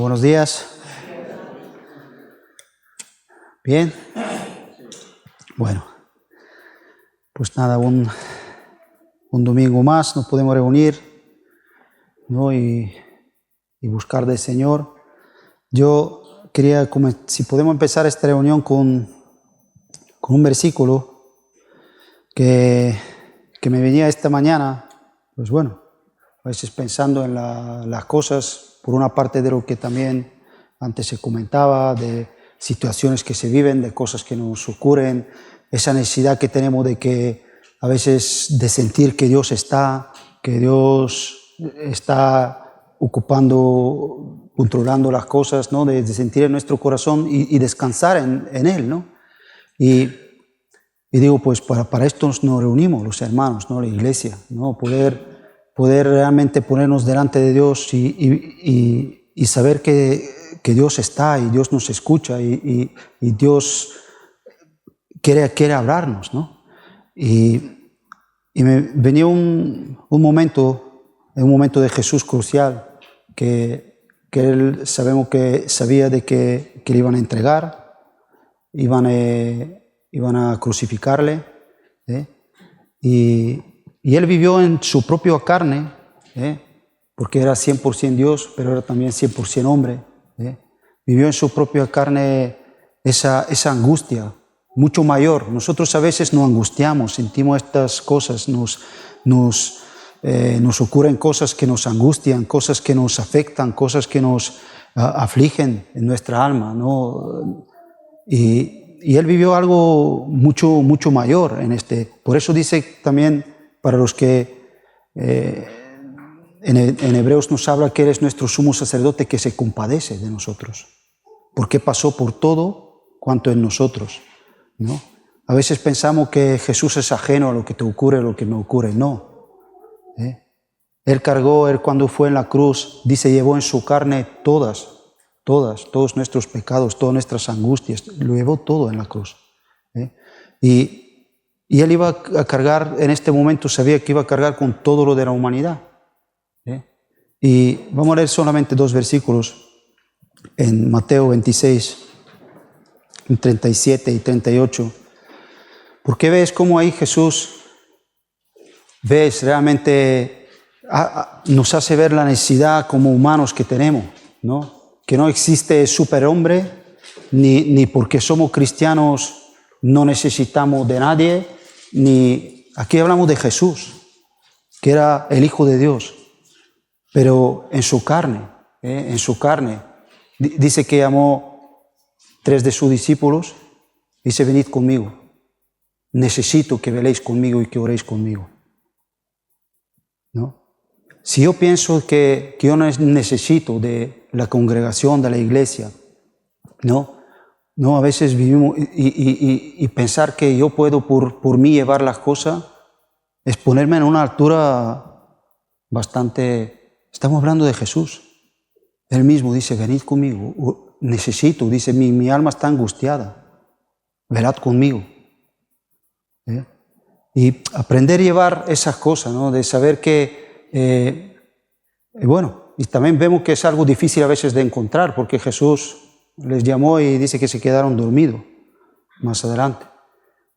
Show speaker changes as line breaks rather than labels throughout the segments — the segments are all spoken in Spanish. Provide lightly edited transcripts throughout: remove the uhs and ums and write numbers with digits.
Buenos días. Bien. Bueno, pues nada, un domingo más nos podemos reunir, ¿no? y buscar del Señor. Yo quería, si podemos empezar esta reunión con un versículo que me venía esta mañana, pues bueno, a veces pensando en las cosas, por una parte de lo que también antes se comentaba, de situaciones que se viven, de cosas que nos ocurren, esa necesidad que tenemos de que a veces de sentir que Dios está ocupando, controlando las cosas, ¿no? De sentir en nuestro corazón y descansar en Él, ¿no? Y digo, pues para esto nos reunimos los hermanos, ¿no? La iglesia, ¿no? Poder realmente ponernos delante de Dios y saber que Dios está y Dios nos escucha y Dios quiere hablarnos, ¿no? Y me venía un momento de Jesús crucial que él sabía de que le iban a entregar, iban a crucificarle, y él vivió en su propia carne, porque era 100% Dios, pero era también 100% hombre. Vivió en su propia carne esa angustia mucho mayor. Nosotros a veces nos angustiamos, sentimos estas cosas, nos ocurren cosas que nos angustian, cosas que nos afectan, cosas que nos afligen en nuestra alma, ¿no? Y él vivió algo mucho mayor en este. Por eso dice también, para los que en Hebreos nos habla que Él es nuestro sumo sacerdote que se compadece de nosotros, porque pasó por todo cuanto en nosotros, ¿no? A veces pensamos que Jesús es ajeno a lo que te ocurre, a lo que me ocurre. No. Él cuando fue en la cruz, dice, llevó en su carne todos nuestros pecados, todas nuestras angustias, lo llevó todo en la cruz. Y Él iba a cargar, en este momento sabía que iba a cargar con todo lo de la humanidad. Y vamos a leer solamente 2 versículos en Mateo 26, 37 y 38. Porque ves cómo ahí Jesús, realmente nos hace ver la necesidad como humanos que tenemos, ¿no? Que no existe superhombre, ni porque somos cristianos no necesitamos de nadie, ni aquí hablamos de Jesús, que era el Hijo de Dios, pero en su carne, dice que llamó 3 de sus discípulos, dice, venid conmigo, necesito que veléis conmigo y que oréis conmigo, ¿no? Si yo pienso que yo no necesito de la congregación, de la iglesia, ¿no? A veces vivimos y pensar que yo puedo por mí llevar las cosas es ponerme en una altura bastante. Estamos hablando de Jesús. Él mismo dice, venid conmigo, necesito, dice, mi alma está angustiada, velad conmigo. Y aprender a llevar esas cosas, ¿no? De saber que, bueno, y también vemos que es algo difícil a veces de encontrar, porque Jesús les llamó y dice que se quedaron dormidos más adelante,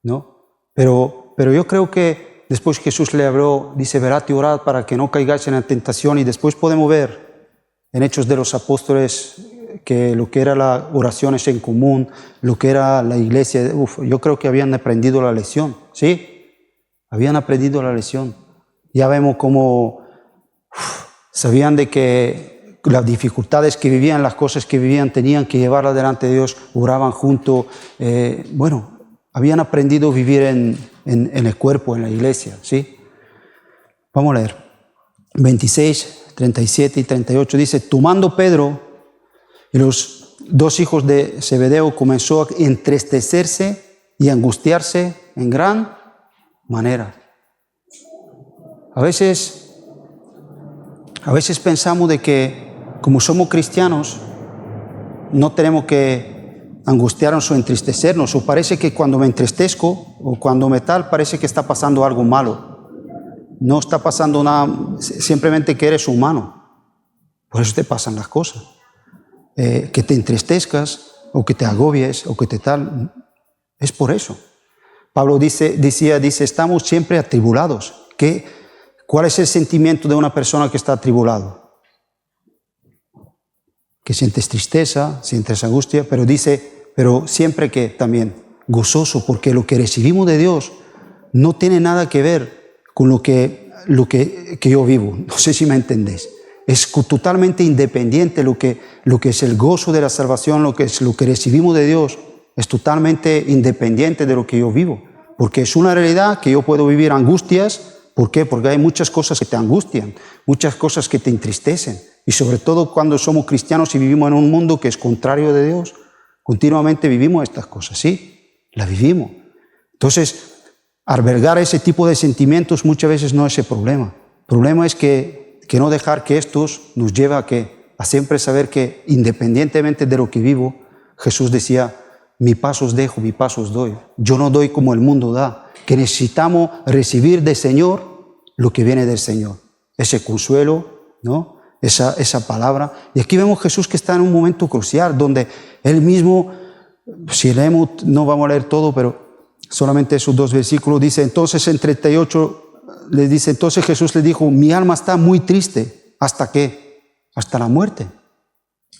¿no? Pero yo creo que después Jesús le habló, dice, velad y orad para que no caigáis en la tentación, y después podemos ver en Hechos de los Apóstoles que lo que era las oraciones en común, lo que era la iglesia, yo creo que habían aprendido la lección, ¿sí? Habían aprendido la lección. Ya vemos cómo sabían de que las dificultades que vivían, las cosas que vivían, tenían que llevarlas delante de Dios, oraban juntos, habían aprendido a vivir en el cuerpo, en la iglesia, ¿sí? Vamos a leer. 26, 37 y 38 dice, tomando Pedro y los 2 hijos de Zebedeo, comenzó a entristecerse y angustiarse en gran manera. A veces pensamos de que como somos cristianos no tenemos que angustiarnos o entristecernos, o parece que cuando me entristezco o cuando me parece que está pasando algo malo. No está pasando nada, simplemente que eres humano, por eso te pasan las cosas. que te entristezcas o que te agobies o que te tal. Es por eso. Pablo dice, estamos siempre atribulados. ¿Cuál es el sentimiento de una persona que está atribulado? Que sientes tristeza, sientes angustia, pero siempre que también gozoso, porque lo que recibimos de Dios no tiene nada que ver con lo que yo vivo. No sé si me entendéis. Es totalmente independiente lo que es el gozo de la salvación, lo que recibimos de Dios, es totalmente independiente de lo que yo vivo. Porque es una realidad que yo puedo vivir angustias. ¿Por qué? Porque hay muchas cosas que te angustian, muchas cosas que te entristecen. Y sobre todo cuando somos cristianos y vivimos en un mundo que es contrario de Dios, continuamente vivimos estas cosas, ¿sí? Las vivimos. Entonces, albergar ese tipo de sentimientos muchas veces no es el problema. El problema es que no dejar que estos nos lleve a siempre saber que independientemente de lo que vivo, Jesús decía, mi paz os dejo, mi paz os doy. Yo no doy como el mundo da. Que necesitamos recibir del Señor lo que viene del Señor. Ese consuelo, ¿no? Esa palabra. Y aquí vemos Jesús que está en un momento crucial, donde Él mismo, si leemos, no vamos a leer todo, pero solamente esos 2 versículos, dice, entonces en 38, le dice, entonces Jesús le dijo, mi alma está muy triste. ¿Hasta qué? Hasta la muerte.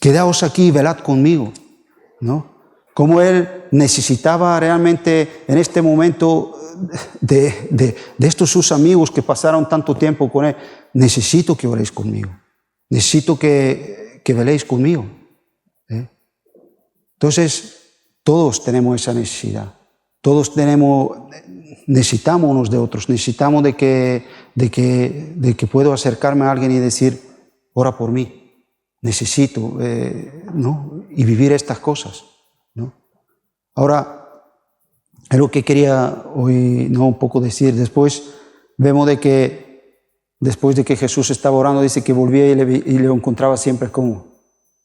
Quedaos aquí y velad conmigo, ¿no? Como Él necesitaba realmente en este momento de estos sus amigos que pasaron tanto tiempo con Él, necesito que oréis conmigo, necesito que veléis conmigo. Entonces, todos tenemos esa necesidad, todos necesitamos unos de otros, necesitamos de que puedo acercarme a alguien y decir, ora por mí, necesito, ¿no? Y vivir estas cosas, ¿no? Ahora, es lo que quería hoy, ¿no? Un poco decir. Después vemos después de que Jesús estaba orando, dice que volvía y le encontraba siempre como,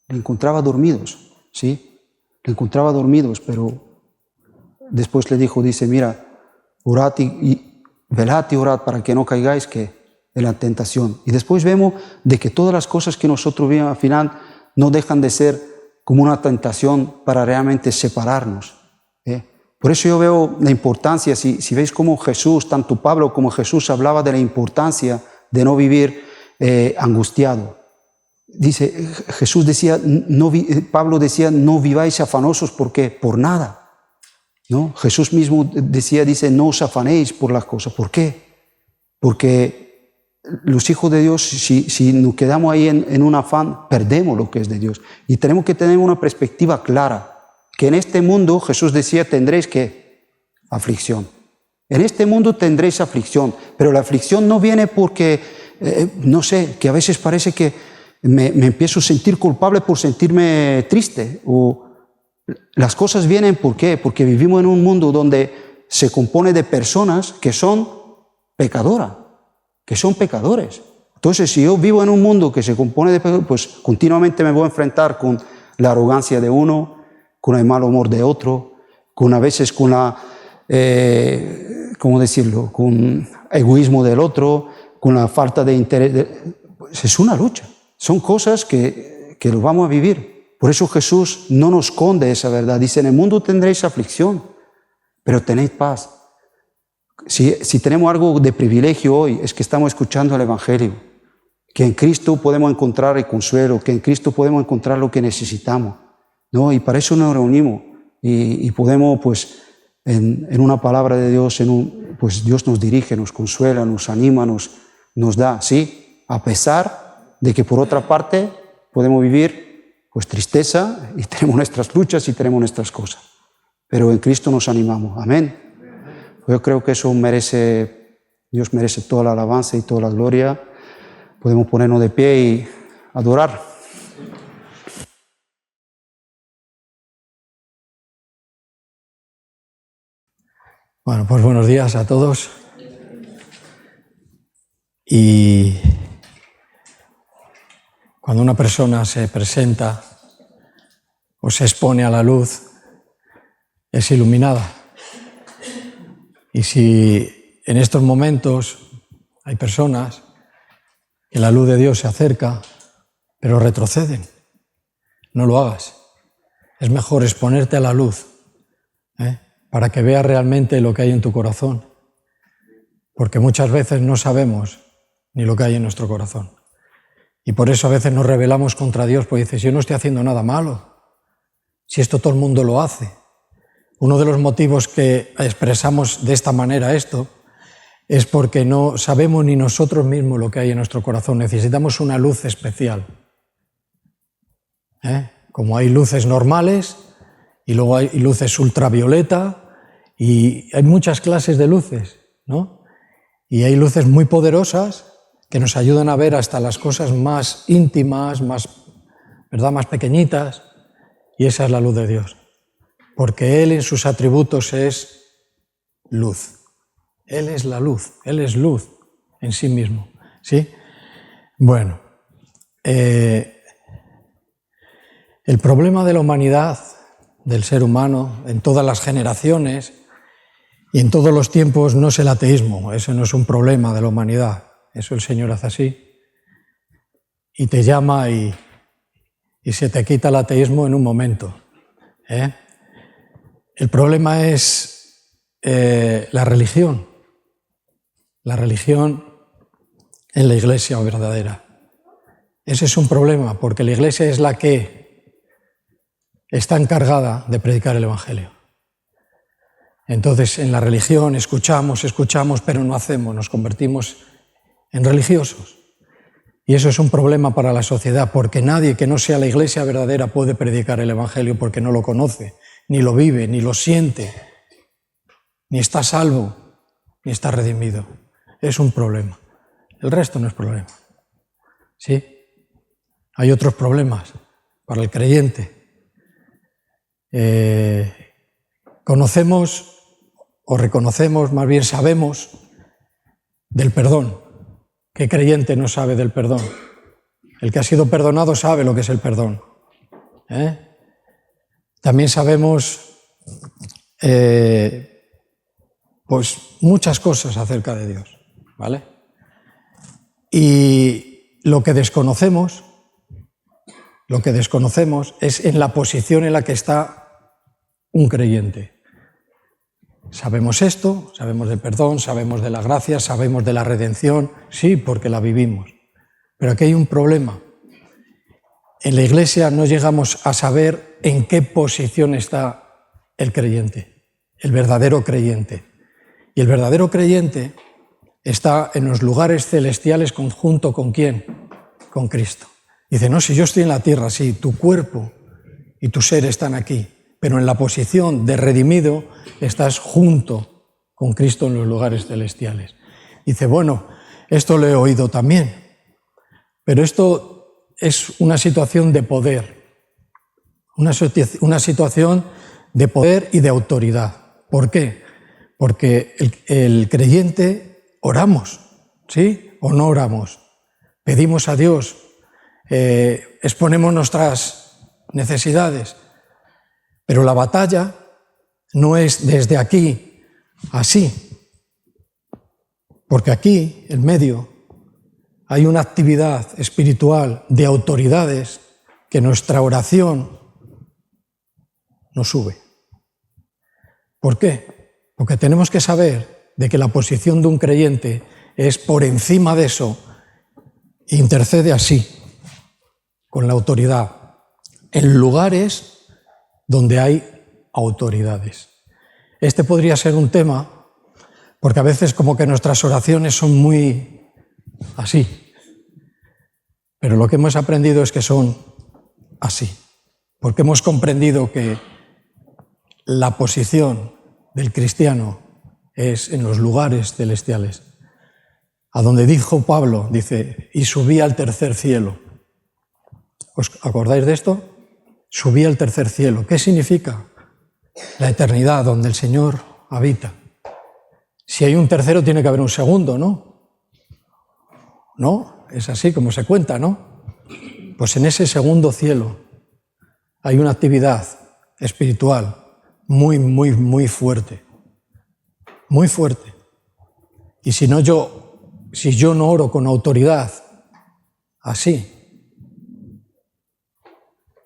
le encontraba dormidos, ¿sí? Le encontraba dormidos, pero después le dice, mira, orad y velad y orad para que no caigáis en la tentación. Y después vemos de que todas las cosas que nosotros vimos al final no dejan de ser como una tentación para realmente separarnos. Por eso yo veo la importancia, si veis cómo Jesús, tanto Pablo como Jesús hablaba de la importancia de no vivir angustiado. Jesús decía, Pablo decía, no viváis afanosos, ¿por qué? Por nada, ¿no? Jesús mismo dice, no os afanéis por las cosas. ¿Por qué? Porque los hijos de Dios, si nos quedamos ahí en un afán, perdemos lo que es de Dios. Y tenemos que tener una perspectiva clara. Que en este mundo, Jesús decía, tendréis ¿qué? Aflicción. En este mundo tendréis aflicción, pero la aflicción no viene porque, no sé, que a veces parece que me empiezo a sentir culpable por sentirme triste. O las cosas vienen, ¿por qué? Porque vivimos en un mundo donde se compone de personas que son pecadoras, que son pecadores. Entonces, si yo vivo en un mundo que se compone de pecadores, pues continuamente me voy a enfrentar con la arrogancia de uno, con el mal humor de otro, a veces con la, ¿cómo decirlo?, con egoísmo del otro, con la falta de interés. Pues es una lucha, son cosas que lo vamos a vivir. Por eso Jesús no nos esconde esa verdad. Dice, en el mundo tendréis aflicción, pero tenéis paz. Si tenemos algo de privilegio hoy, es que estamos escuchando el Evangelio, que en Cristo podemos encontrar el consuelo, que en Cristo podemos encontrar lo que necesitamos, ¿no? Y para eso nos reunimos y podemos, pues, en una palabra de Dios, pues Dios nos dirige, nos consuela, nos anima, nos da, sí, a pesar de que por otra parte podemos vivir, pues, tristeza y tenemos nuestras luchas y tenemos nuestras cosas. Pero en Cristo nos animamos. Amén. Yo creo que eso Dios merece toda la alabanza y toda la gloria. Podemos ponernos de pie y adorar.
Bueno, pues buenos días a todos. Y cuando una persona se presenta o se expone a la luz, es iluminada. Y si en estos momentos hay personas que la luz de Dios se acerca, pero retroceden, no lo hagas. Es mejor exponerte a la luz, para que veas realmente lo que hay en tu corazón. Porque muchas veces no sabemos ni lo que hay en nuestro corazón. Y por eso a veces nos rebelamos contra Dios, porque dices, yo no estoy haciendo nada malo, si esto todo el mundo lo hace. Uno de los motivos que expresamos de esta manera esto es porque no sabemos ni nosotros mismos lo que hay en nuestro corazón. Necesitamos una luz especial. Como hay luces normales y luego hay luces ultravioleta y hay muchas clases de luces, ¿no? Y hay luces muy poderosas que nos ayudan a ver hasta las cosas más íntimas, más pequeñitas, y esa es la luz de Dios. Porque Él en sus atributos es luz. Él es la luz, Él es luz en sí mismo, ¿sí? Bueno, el problema de la humanidad, del ser humano, en todas las generaciones y en todos los tiempos no es el ateísmo, eso no es un problema de la humanidad, eso el Señor hace así y te llama y se te quita el ateísmo en un momento. El problema es la religión en la Iglesia verdadera. Ese es un problema, porque la Iglesia es la que está encargada de predicar el Evangelio. Entonces, en la religión escuchamos, pero no hacemos, nos convertimos en religiosos. Y eso es un problema para la sociedad, porque nadie que no sea la Iglesia verdadera puede predicar el Evangelio porque no lo conoce, ni lo vive, ni lo siente, ni está salvo, ni está redimido. Es un problema. El resto no es problema. ¿Sí? Hay otros problemas para el creyente. Conocemos o reconocemos, más bien sabemos, del perdón. ¿Qué creyente no sabe del perdón? El que ha sido perdonado sabe lo que es el perdón. También sabemos pues muchas cosas acerca de Dios, ¿vale? Y lo que desconocemos es en la posición en la que está un creyente. Sabemos esto, sabemos del perdón, sabemos de la gracia, sabemos de la redención, sí, porque la vivimos. Pero aquí hay un problema. En la Iglesia no llegamos a saber en qué posición está el creyente, el verdadero creyente. Y el verdadero creyente está en los lugares celestiales junto con ¿quién? Con Cristo. Dice, no, si yo estoy en la tierra, sí, tu cuerpo y tu ser están aquí, pero en la posición de redimido estás junto con Cristo en los lugares celestiales. Dice, bueno, esto lo he oído también, pero esto es una situación de poder, una situación de poder y de autoridad. ¿Por qué? Porque el creyente oramos, ¿sí? O no oramos, pedimos a Dios, exponemos nuestras necesidades, pero la batalla no es desde aquí así, porque aquí, en medio, hay una actividad espiritual de autoridades que nuestra oración nos sube. ¿Por qué? Porque tenemos que saber de que la posición de un creyente es por encima de eso, intercede así, con la autoridad, en lugares donde hay autoridades. Este podría ser un tema, porque a veces como que nuestras oraciones son muy así, pero lo que hemos aprendido es que son así, porque hemos comprendido que la posición del cristiano es en los lugares celestiales, a donde dijo Pablo, dice, y subí al tercer cielo. ¿Os acordáis de esto? Subí al tercer cielo. ¿Qué significa? La eternidad, donde el Señor habita. Si hay un tercero, tiene que haber un segundo, ¿no? ¿No? Es así como se cuenta, ¿no? Pues en ese segundo cielo hay una actividad espiritual muy, muy, muy fuerte. Muy fuerte. Y si yo no oro con autoridad, así,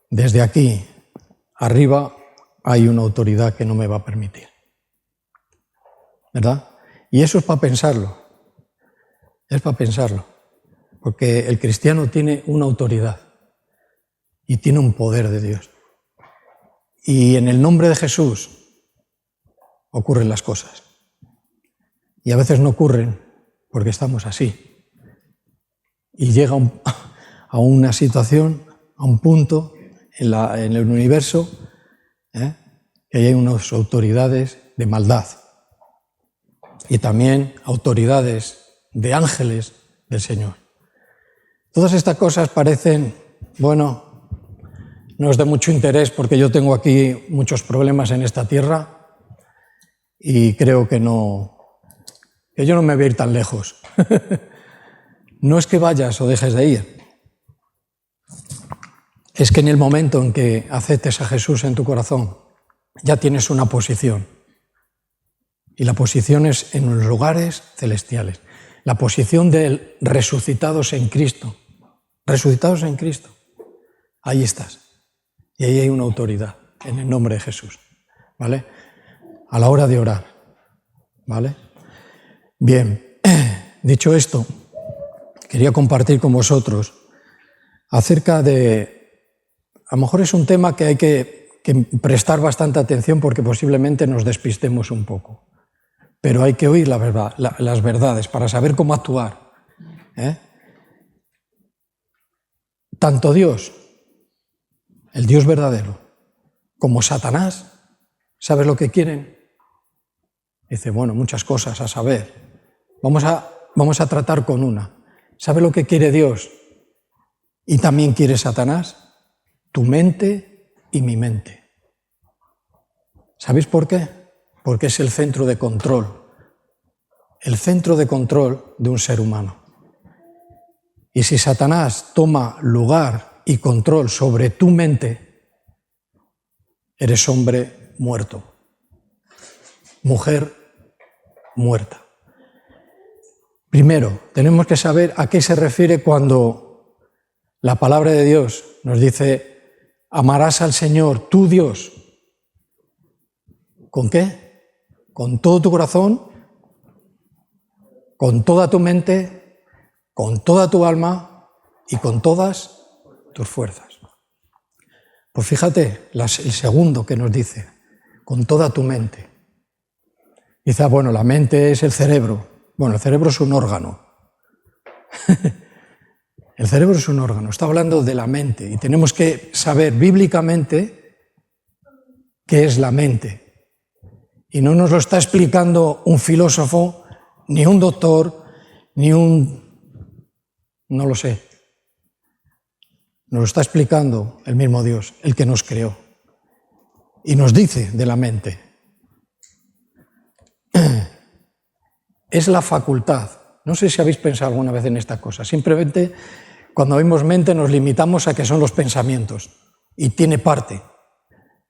desde aquí arriba hay una autoridad que no me va a permitir. ¿Verdad? Y eso es para pensarlo. Es para pensarlo. Porque el cristiano tiene una autoridad y tiene un poder de Dios. Y en el nombre de Jesús ocurren las cosas. Y a veces no ocurren porque estamos así. Y llega a una situación, a un punto en el universo, que hay unas autoridades de maldad. Y también autoridades de ángeles del Señor. Todas estas cosas parecen, bueno, no es de mucho interés porque yo tengo aquí muchos problemas en esta tierra y creo que yo no me voy a ir tan lejos. No es que vayas o dejes de ir, es que en el momento en que aceptes a Jesús en tu corazón, ya tienes una posición. Y la posición es en los lugares celestiales. La posición de resucitados en Cristo. Resucitados en Cristo. Ahí estás. Y ahí hay una autoridad, en el nombre de Jesús. ¿Vale? A la hora de orar. ¿Vale? Bien, dicho esto, quería compartir con vosotros acerca de... A lo mejor es un tema que hay que prestar bastante atención porque posiblemente nos despistemos un poco. Pero hay que oír la verdad, las verdades para saber cómo actuar. Tanto Dios, el Dios verdadero, como Satanás, ¿sabes lo que quieren? Dice, bueno, muchas cosas a saber. Vamos a tratar con una. ¿Sabe lo que quiere Dios? Y también quiere Satanás. Tu mente y mi mente. ¿Sabéis por qué? Porque es el centro de control. El centro de control de un ser humano. Y si Satanás toma lugar y control sobre tu mente, eres hombre muerto. Mujer muerta. Primero, tenemos que saber a qué se refiere cuando la palabra de Dios nos dice amarás al Señor, tu Dios. ¿Con qué? Con todo tu corazón, con toda tu mente, con toda tu alma y con todas tus fuerzas. Pues fíjate, el segundo que nos dice, con toda tu mente. Dice, bueno, la mente es el cerebro. Bueno, el cerebro es un órgano. El cerebro es un órgano, está hablando de la mente y tenemos que saber bíblicamente qué es la mente. Y no nos lo está explicando un filósofo, ni un doctor, ni no lo sé. Nos lo está explicando el mismo Dios, el que nos creó. Y nos dice de la mente. Es la facultad. No sé si habéis pensado alguna vez en esta cosa. Simplemente cuando vemos mente nos limitamos a que son los pensamientos. Y tiene parte.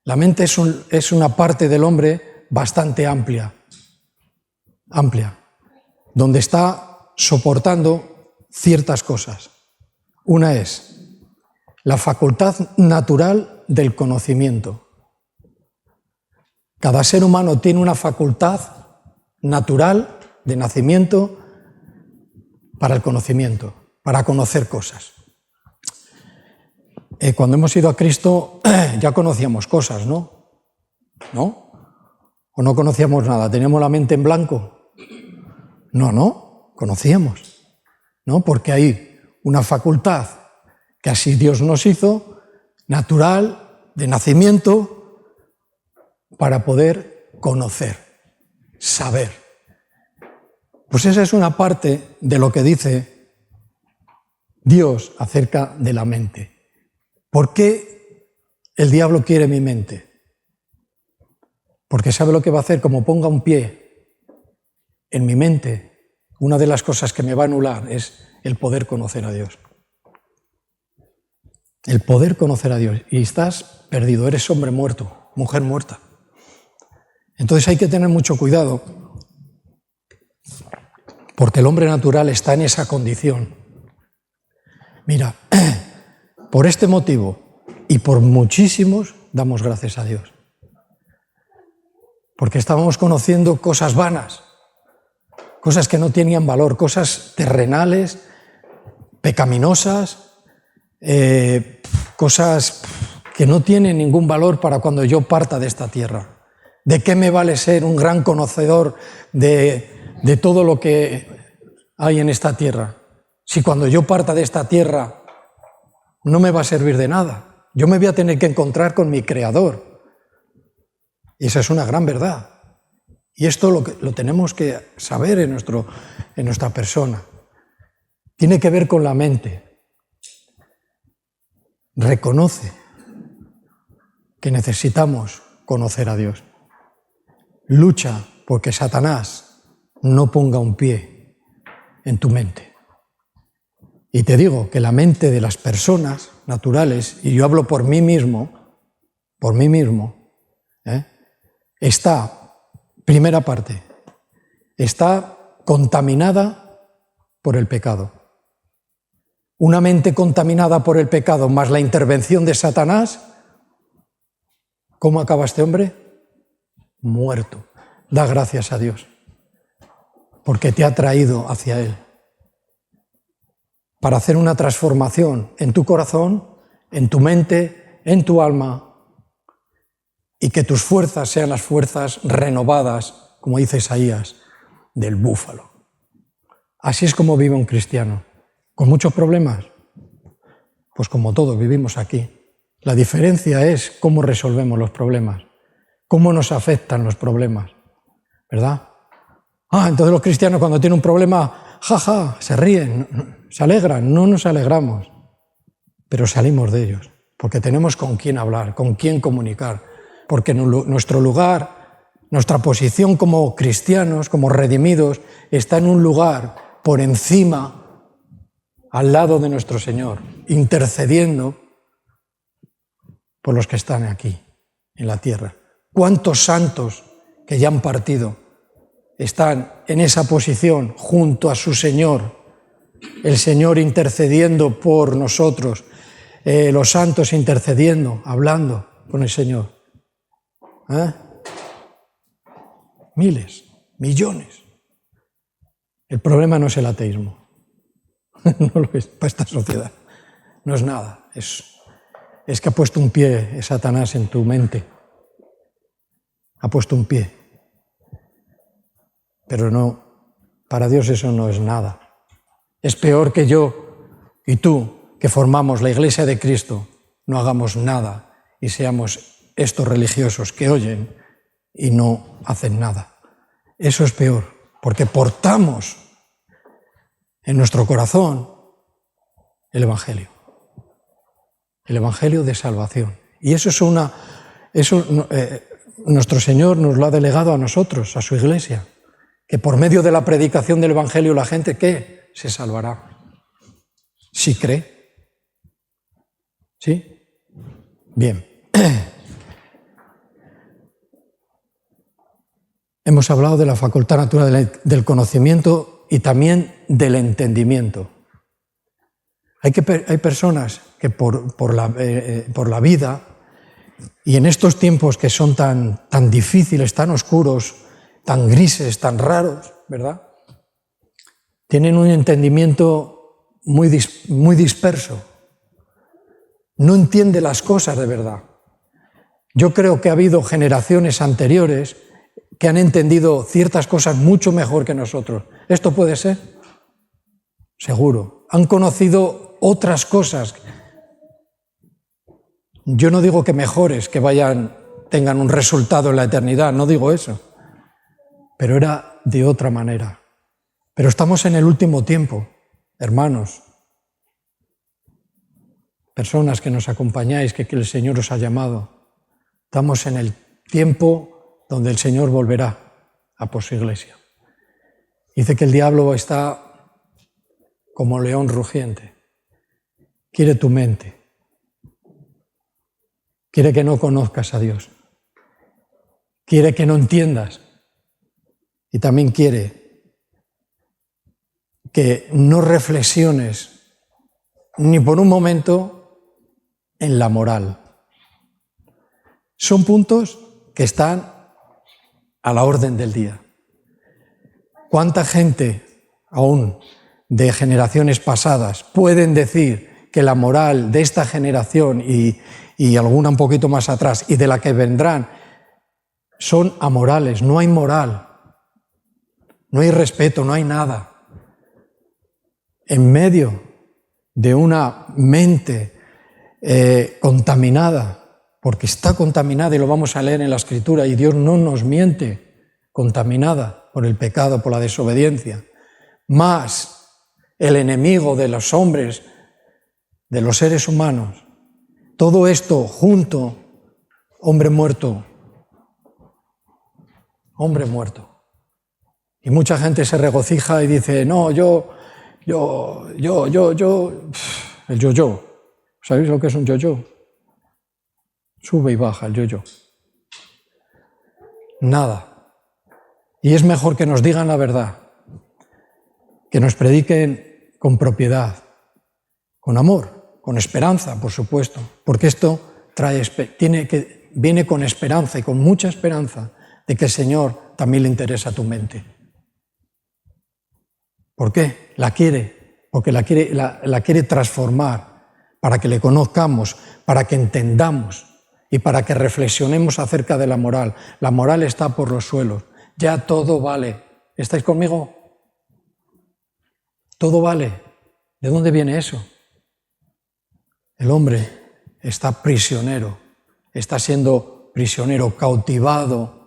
La mente es una parte del hombre bastante amplia, donde está soportando ciertas cosas. Una es la facultad natural del conocimiento. Cada ser humano tiene una facultad natural de nacimiento para el conocimiento, para conocer cosas. Cuando hemos ido a Cristo ya conocíamos cosas, ¿no? ¿No? ¿O no conocíamos nada? ¿Teníamos la mente en blanco? No, conocíamos, ¿no? Porque hay una facultad que así Dios nos hizo, natural, de nacimiento, para poder conocer, saber. Pues esa es una parte de lo que dice Dios acerca de la mente. ¿Por qué el diablo quiere mi mente? Porque sabe lo que va a hacer, como ponga un pie en mi mente, una de las cosas que me va a anular es el poder conocer a Dios. El poder conocer a Dios. Y estás perdido, eres hombre muerto, mujer muerta. Entonces hay que tener mucho cuidado, porque el hombre natural está en esa condición. Mira, por este motivo, y por muchísimos damos gracias a Dios. Porque estábamos conociendo cosas vanas, cosas que no tenían valor, cosas terrenales, pecaminosas, cosas que no tienen ningún valor para cuando yo parta de esta tierra. ¿De qué me vale ser un gran conocedor de todo lo que hay en esta tierra? Si cuando yo parta de esta tierra no me va a servir de nada. Yo me voy a tener que encontrar con mi Creador. Y esa es una gran verdad. Y esto lo tenemos que saber en nuestra persona. Tiene que ver con la mente. Reconoce que necesitamos conocer a Dios. Lucha porque Satanás no ponga un pie en tu mente. Y te digo que la mente de las personas naturales, y yo hablo por mí mismo, está, primera parte, está contaminada por el pecado. Una mente contaminada por el pecado más la intervención de Satanás, ¿cómo acaba este hombre? Muerto. Da gracias a Dios, porque te ha traído hacia Él, para hacer una transformación en tu corazón, en tu mente, en tu alma, y que tus fuerzas sean las fuerzas renovadas, como dice Isaías, del búfalo. Así es como vive un cristiano. ¿Con muchos problemas? Pues como todos vivimos aquí. La diferencia es cómo resolvemos los problemas, cómo nos afectan los problemas, ¿verdad? Entonces los cristianos cuando tienen un problema, se ríen, se alegran. No nos alegramos, pero salimos de ellos, porque tenemos con quién hablar, con quién comunicar, porque nuestro lugar, nuestra posición como cristianos, como redimidos, está en un lugar por encima, al lado de nuestro Señor, intercediendo por los que están aquí, en la tierra. ¿Cuántos santos que ya han partido están en esa posición junto a su Señor, el Señor intercediendo por nosotros, los santos intercediendo, hablando con el Señor? Miles, millones. El problema no es el ateísmo. No lo es para esta sociedad. No es nada. Es que ha puesto un pie Satanás en tu mente. Ha puesto un pie. Pero no, para Dios eso no es nada. Es peor que yo y tú, que formamos la Iglesia de Cristo, no hagamos nada y seamos estos religiosos que oyen y no hacen nada. Eso es peor, porque portamos en nuestro corazón el Evangelio de salvación. Y eso nuestro Señor nos lo ha delegado a nosotros, a su Iglesia, que por medio de la predicación del Evangelio la gente, ¿qué? Se salvará. Si cree. ¿Sí? Bien. Hemos hablado de la facultad natural del conocimiento y también del entendimiento. Hay personas que por la vida, y en estos tiempos que son tan difíciles, tan oscuros, tan grises, tan raros, ¿verdad? Tienen un entendimiento muy disperso. No entiende las cosas de verdad. Yo creo que ha habido generaciones anteriores que han entendido ciertas cosas mucho mejor que nosotros. ¿Esto puede ser? Seguro. Han conocido otras cosas. Yo no digo que mejores, que tengan un resultado en la eternidad, no digo eso. Pero era de otra manera. Pero estamos en el último tiempo, hermanos, personas que nos acompañáis, que el Señor os ha llamado. Estamos en el tiempo donde el Señor volverá a por su Iglesia. Dice que el diablo está como león rugiente. Quiere tu mente. Quiere que no conozcas a Dios. Quiere que no entiendas. Y también quiere que no reflexiones ni por un momento en la moral. Son puntos que están a la orden del día. ¿Cuánta gente, aún de generaciones pasadas, pueden decir que la moral de esta generación y alguna un poquito más atrás y de la que vendrán son amorales? No hay moral, no hay respeto, no hay nada. En medio de una mente contaminada, porque está contaminada y lo vamos a leer en la Escritura, y Dios no nos miente, contaminada por el pecado, por la desobediencia, más el enemigo de los hombres, de los seres humanos, todo esto junto, hombre muerto. Y mucha gente se regocija y dice, no, yo, el yo-yo. ¿Sabéis lo que es un yo-yo? Sube y baja el yo-yo. Nada. Y es mejor que nos digan la verdad, que nos prediquen con propiedad, con amor, con esperanza, por supuesto, porque esto viene con esperanza y con mucha esperanza de que el Señor también le interesa tu mente. ¿Por qué? La quiere, porque la quiere transformar para que le conozcamos, para que entendamos y para que reflexionemos acerca de la moral. La moral está por los suelos, ya todo vale. ¿Estáis conmigo? Todo vale. ¿De dónde viene eso? El hombre está prisionero, está siendo prisionero, cautivado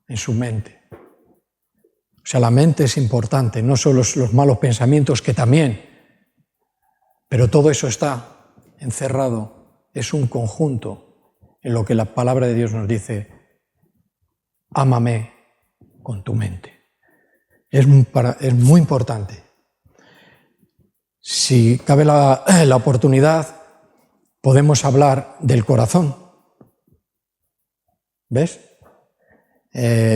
en su mente. O sea, la mente es importante, no solo los malos pensamientos, que también, pero todo eso está encerrado, es un conjunto en lo que la palabra de Dios nos dice: ámame con tu mente. Es muy importante. Si cabe la oportunidad, podemos hablar del corazón. ¿Ves?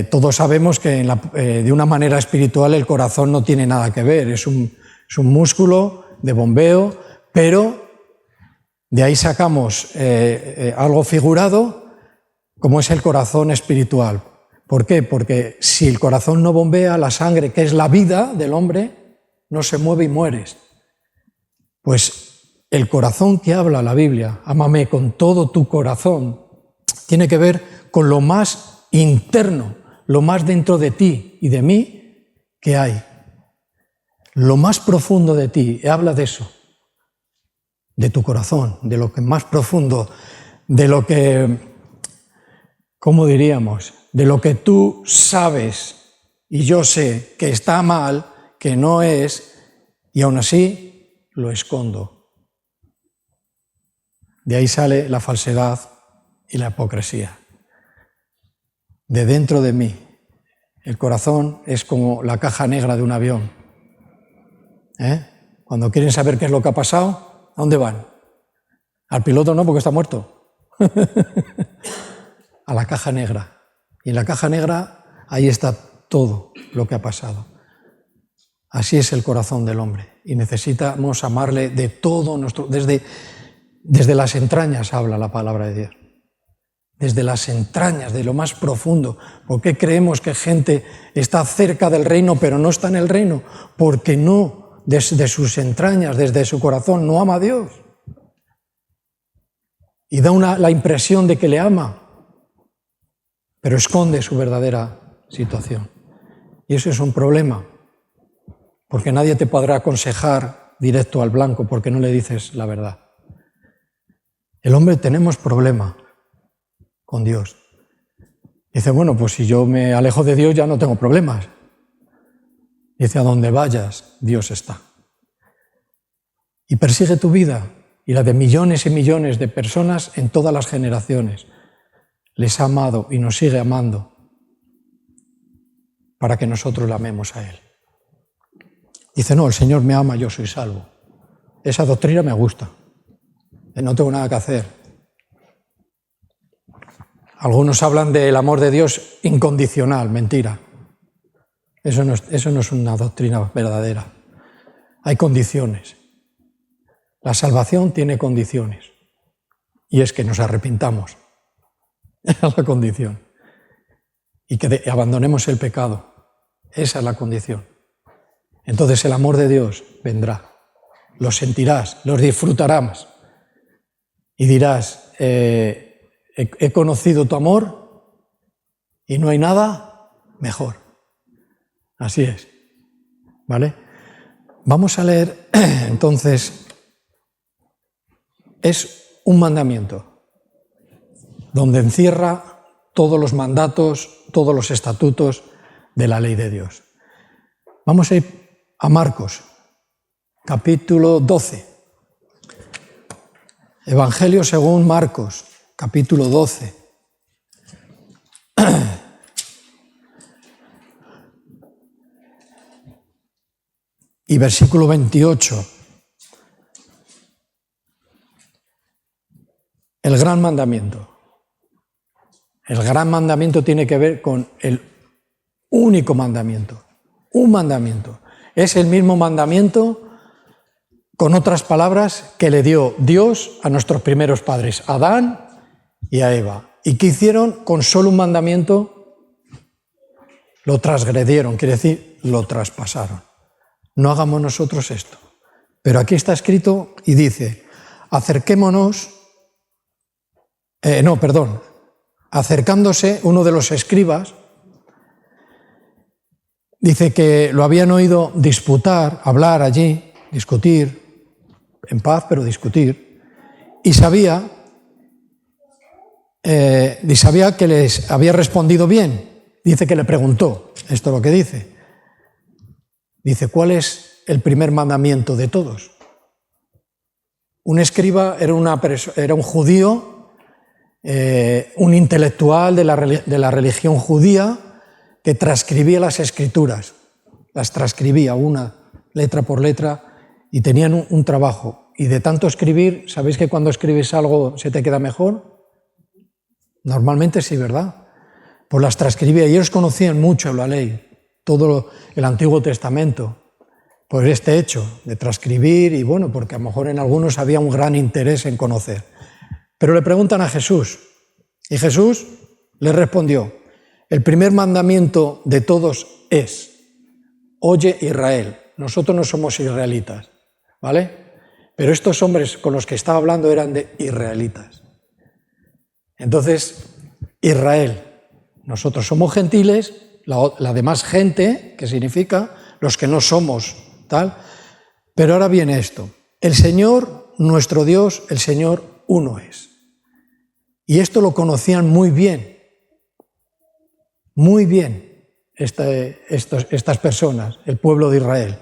Todos sabemos que de una manera espiritual el corazón no tiene nada que ver, es un músculo de bombeo, pero de ahí sacamos algo figurado como es el corazón espiritual. ¿Por qué? Porque si el corazón no bombea, la sangre, que es la vida del hombre, no se mueve y mueres. Pues el corazón que habla la Biblia, ámame con todo tu corazón, tiene que ver con lo más interno, lo más dentro de ti y de mí que hay. Lo más profundo de ti, habla de eso, de tu corazón, de lo que más profundo, de lo que, ¿cómo diríamos? De lo que tú sabes y yo sé que está mal, que no es, y aún así lo escondo. De ahí sale la falsedad y la hipocresía. De dentro de mí. El corazón es como la caja negra de un avión. Cuando quieren saber qué es lo que ha pasado, ¿a dónde van? Al piloto no, porque está muerto. A la caja negra. Y en la caja negra, ahí está todo lo que ha pasado. Así es el corazón del hombre. Y necesitamos amarle de todo nuestro... Desde las entrañas habla la palabra de Dios. Desde las entrañas, de lo más profundo. ¿Por qué creemos que gente está cerca del reino pero no está en el reino? Porque no, desde sus entrañas, desde su corazón, no ama a Dios. Y da la impresión de que le ama, pero esconde su verdadera situación. Y eso es un problema, porque nadie te podrá aconsejar directo al blanco porque no le dices la verdad. El hombre tenemos problema con Dios. Dice, bueno, pues si yo me alejo de Dios ya no tengo problemas. Dice, a donde vayas, Dios está. Y persigue tu vida y la de millones y millones de personas en todas las generaciones. Les ha amado y nos sigue amando para que nosotros le amemos a Él. Dice, no, el Señor me ama, yo soy salvo. Esa doctrina me gusta. No tengo nada que hacer. Algunos hablan del amor de Dios incondicional, mentira. Eso no es una doctrina verdadera. Hay condiciones. La salvación tiene condiciones. y es que nos arrepintamos. Esa es la condición. Y que abandonemos el pecado. Esa es la condición. Entonces el amor de Dios vendrá. Lo sentirás, lo disfrutarás. Y dirás, he conocido tu amor y no hay nada mejor. Así es. ¿Vale? Vamos a leer, entonces, es un mandamiento donde encierra todos los mandatos, todos los estatutos de la ley de Dios. Vamos a ir a Marcos, capítulo 12. Evangelio según Marcos, capítulo 12. Y versículo 28. El gran mandamiento. El gran mandamiento tiene que ver con el único mandamiento. Un mandamiento. Es el mismo mandamiento, con otras palabras, que le dio Dios a nuestros primeros padres, a Adán y a Eva. ¿Y qué hicieron? Con solo un mandamiento lo transgredieron, quiere decir, lo traspasaron. No hagamos nosotros esto. Pero aquí está escrito y dice, acercándose uno de los escribas, dice que lo habían oído disputar, hablar allí, discutir, en paz, pero discutir, y sabía que les había respondido bien. Dice que le preguntó, esto es lo que dice. Dice, ¿cuál es el primer mandamiento de todos? Un escriba era un judío, un intelectual de la religión judía que transcribía las escrituras, las transcribía una letra por letra y tenían un trabajo. Y de tanto escribir, ¿sabéis que cuando escribes algo se te queda mejor? Normalmente sí, ¿verdad? Pues las transcribía y ellos conocían mucho la ley, todo el Antiguo Testamento, por este hecho de transcribir y bueno, porque a lo mejor en algunos había un gran interés en conocer. Pero le preguntan a Jesús y Jesús les respondió, el primer mandamiento de todos es, oye Israel, nosotros no somos israelitas, ¿vale? Pero estos hombres con los que estaba hablando eran de israelitas. Entonces, Israel, nosotros somos gentiles, la demás gente, que significa los que no somos tal, pero ahora viene esto, el Señor, nuestro Dios, el Señor uno es. Y esto lo conocían muy bien estas personas, el pueblo de Israel.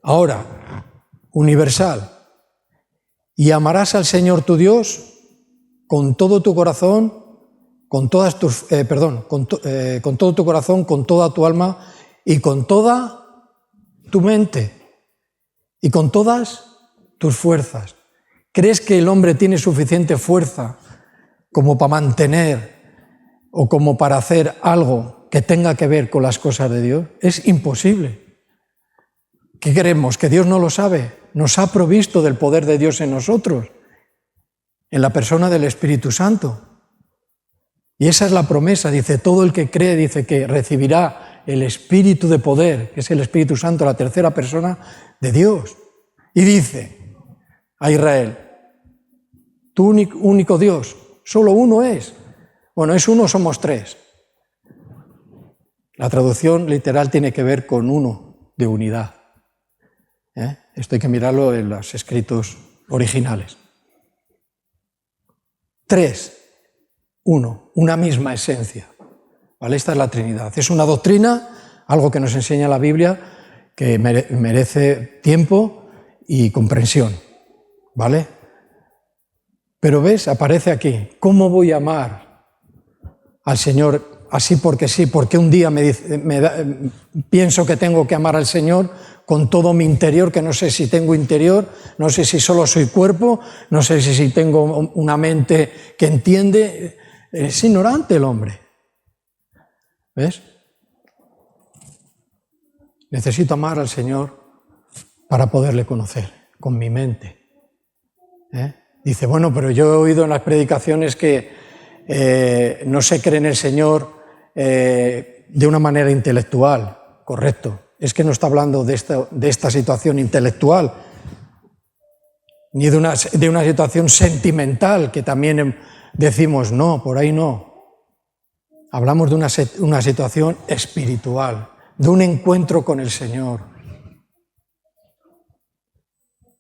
Ahora, universal, y amarás al Señor tu Dios con todo tu corazón, con todo tu corazón, con toda tu alma y con toda tu mente y con todas tus fuerzas. ¿Crees que el hombre tiene suficiente fuerza como para mantener o como para hacer algo que tenga que ver con las cosas de Dios? Es imposible. ¿Qué queremos? ¿Que Dios no lo sabe? Nos ha provisto del poder de Dios en nosotros, en la persona del Espíritu Santo. Y esa es la promesa, dice, todo el que cree, dice que recibirá el Espíritu de poder, que es el Espíritu Santo, la tercera persona de Dios. Y dice a Israel, tu único Dios, solo uno es. Bueno, es uno, somos tres. La traducción literal tiene que ver con uno, de unidad. Esto hay que mirarlo en los escritos originales. Tres. Uno, una misma esencia. ¿Vale? Esta es la Trinidad. Es una doctrina, algo que nos enseña la Biblia, que merece tiempo y comprensión. ¿Vale? Pero ves, aparece aquí, ¿cómo voy a amar al Señor así porque sí? Porque un día pienso que tengo que amar al Señor con todo mi interior, que no sé si tengo interior, no sé si solo soy cuerpo, no sé si tengo una mente que entiende. Es ignorante el hombre. ¿Ves? Necesito amar al Señor para poderle conocer con mi mente. Dice, bueno, pero yo he oído en las predicaciones que no se cree en el Señor de una manera intelectual. Correcto. Es que no está hablando de esta situación intelectual, ni de una situación sentimental, que también decimos, no, por ahí no. Hablamos de una situación espiritual, de un encuentro con el Señor.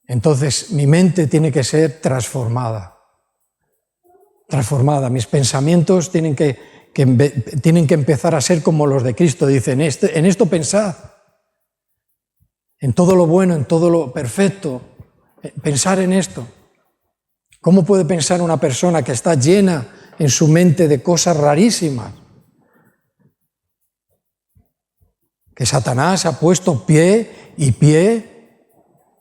Entonces, mi mente tiene que ser transformada. Mis pensamientos tienen que empezar a ser como los de Cristo. Dice, en esto pensad, en todo lo bueno, en todo lo perfecto, pensar en esto. ¿Cómo puede pensar una persona que está llena en su mente de cosas rarísimas? Que Satanás ha puesto pie y pie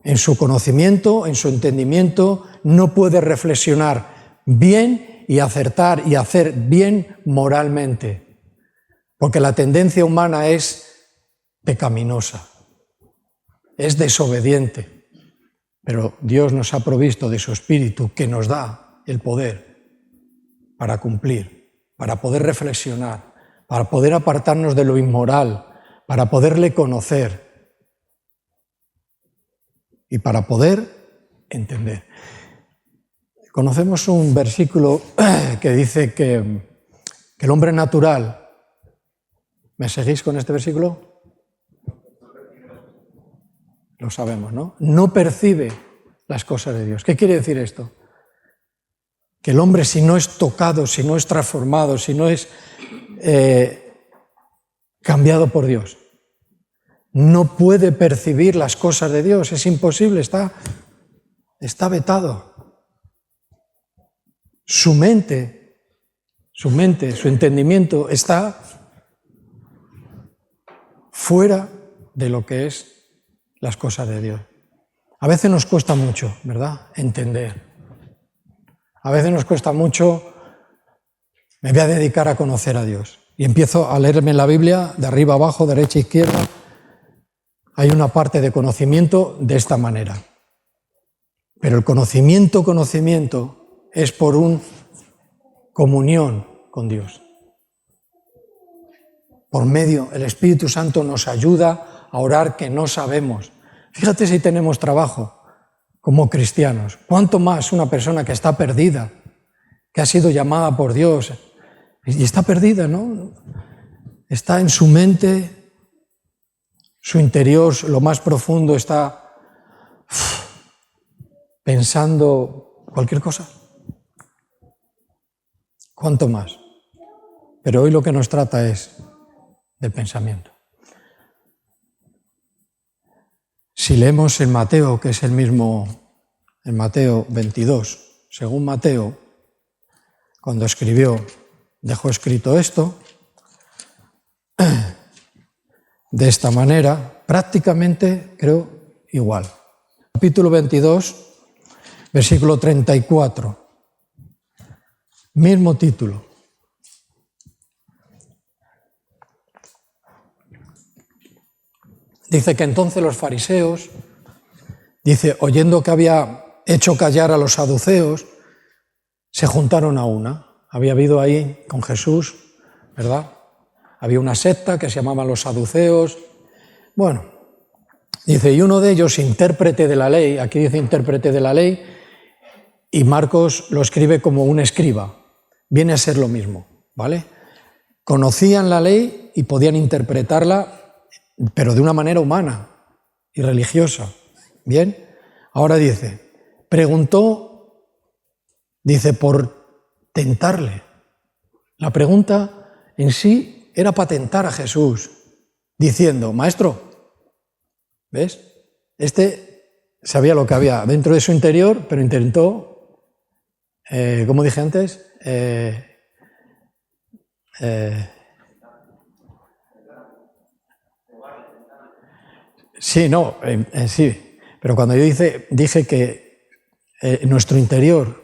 en su conocimiento, en su entendimiento, no puede reflexionar bien y acertar y hacer bien moralmente, porque la tendencia humana es pecaminosa, es desobediente, pero Dios nos ha provisto de su Espíritu que nos da el poder para cumplir, para poder reflexionar, para poder apartarnos de lo inmoral, para poderle conocer y para poder entender. Conocemos un versículo que dice que el hombre natural, ¿me seguís con este versículo? Lo sabemos, ¿no? No percibe las cosas de Dios. ¿Qué quiere decir esto? Que el hombre, si no es tocado, si no es transformado, si no es cambiado por Dios, no puede percibir las cosas de Dios. Es imposible, está vetado. Su mente, su entendimiento está fuera de lo que es las cosas de Dios. A veces nos cuesta mucho, ¿verdad?, entender. A veces nos cuesta mucho, me voy a dedicar a conocer a Dios. Y empiezo a leerme la Biblia de arriba abajo, derecha a izquierda. Hay una parte de conocimiento de esta manera. Pero el conocimiento es por una comunión con Dios. Por medio, el Espíritu Santo nos ayuda a orar que no sabemos. Fíjate si tenemos trabajo como cristianos. ¿Cuánto más una persona que está perdida, que ha sido llamada por Dios y está perdida, ¿no? Está en su mente, su interior, lo más profundo, está pensando cualquier cosa. ¿Cuánto más? Pero hoy lo que nos trata es del pensamiento. Si leemos en Mateo, que es el mismo, en Mateo 22, según Mateo, cuando escribió, dejó escrito esto, de esta manera, prácticamente, creo, igual. Capítulo 22, versículo 34. Mismo título. Dice que entonces los fariseos, oyendo que había hecho callar a los saduceos, se juntaron a una. Había habido ahí con Jesús, ¿verdad? Había una secta que se llamaba los saduceos. Bueno, dice, y uno de ellos, intérprete de la ley, aquí dice intérprete de la ley, y Marcos lo escribe como un escriba. Viene a ser lo mismo, ¿vale? Conocían la ley y podían interpretarla, pero de una manera humana y religiosa. ¿Bien? Ahora preguntó, por tentarle. La pregunta en sí era para tentar a Jesús, diciendo, maestro, ¿ves? Sabía lo que había dentro de su interior, pero intentó, como dije antes, sí, no, sí, pero cuando yo dije que en nuestro interior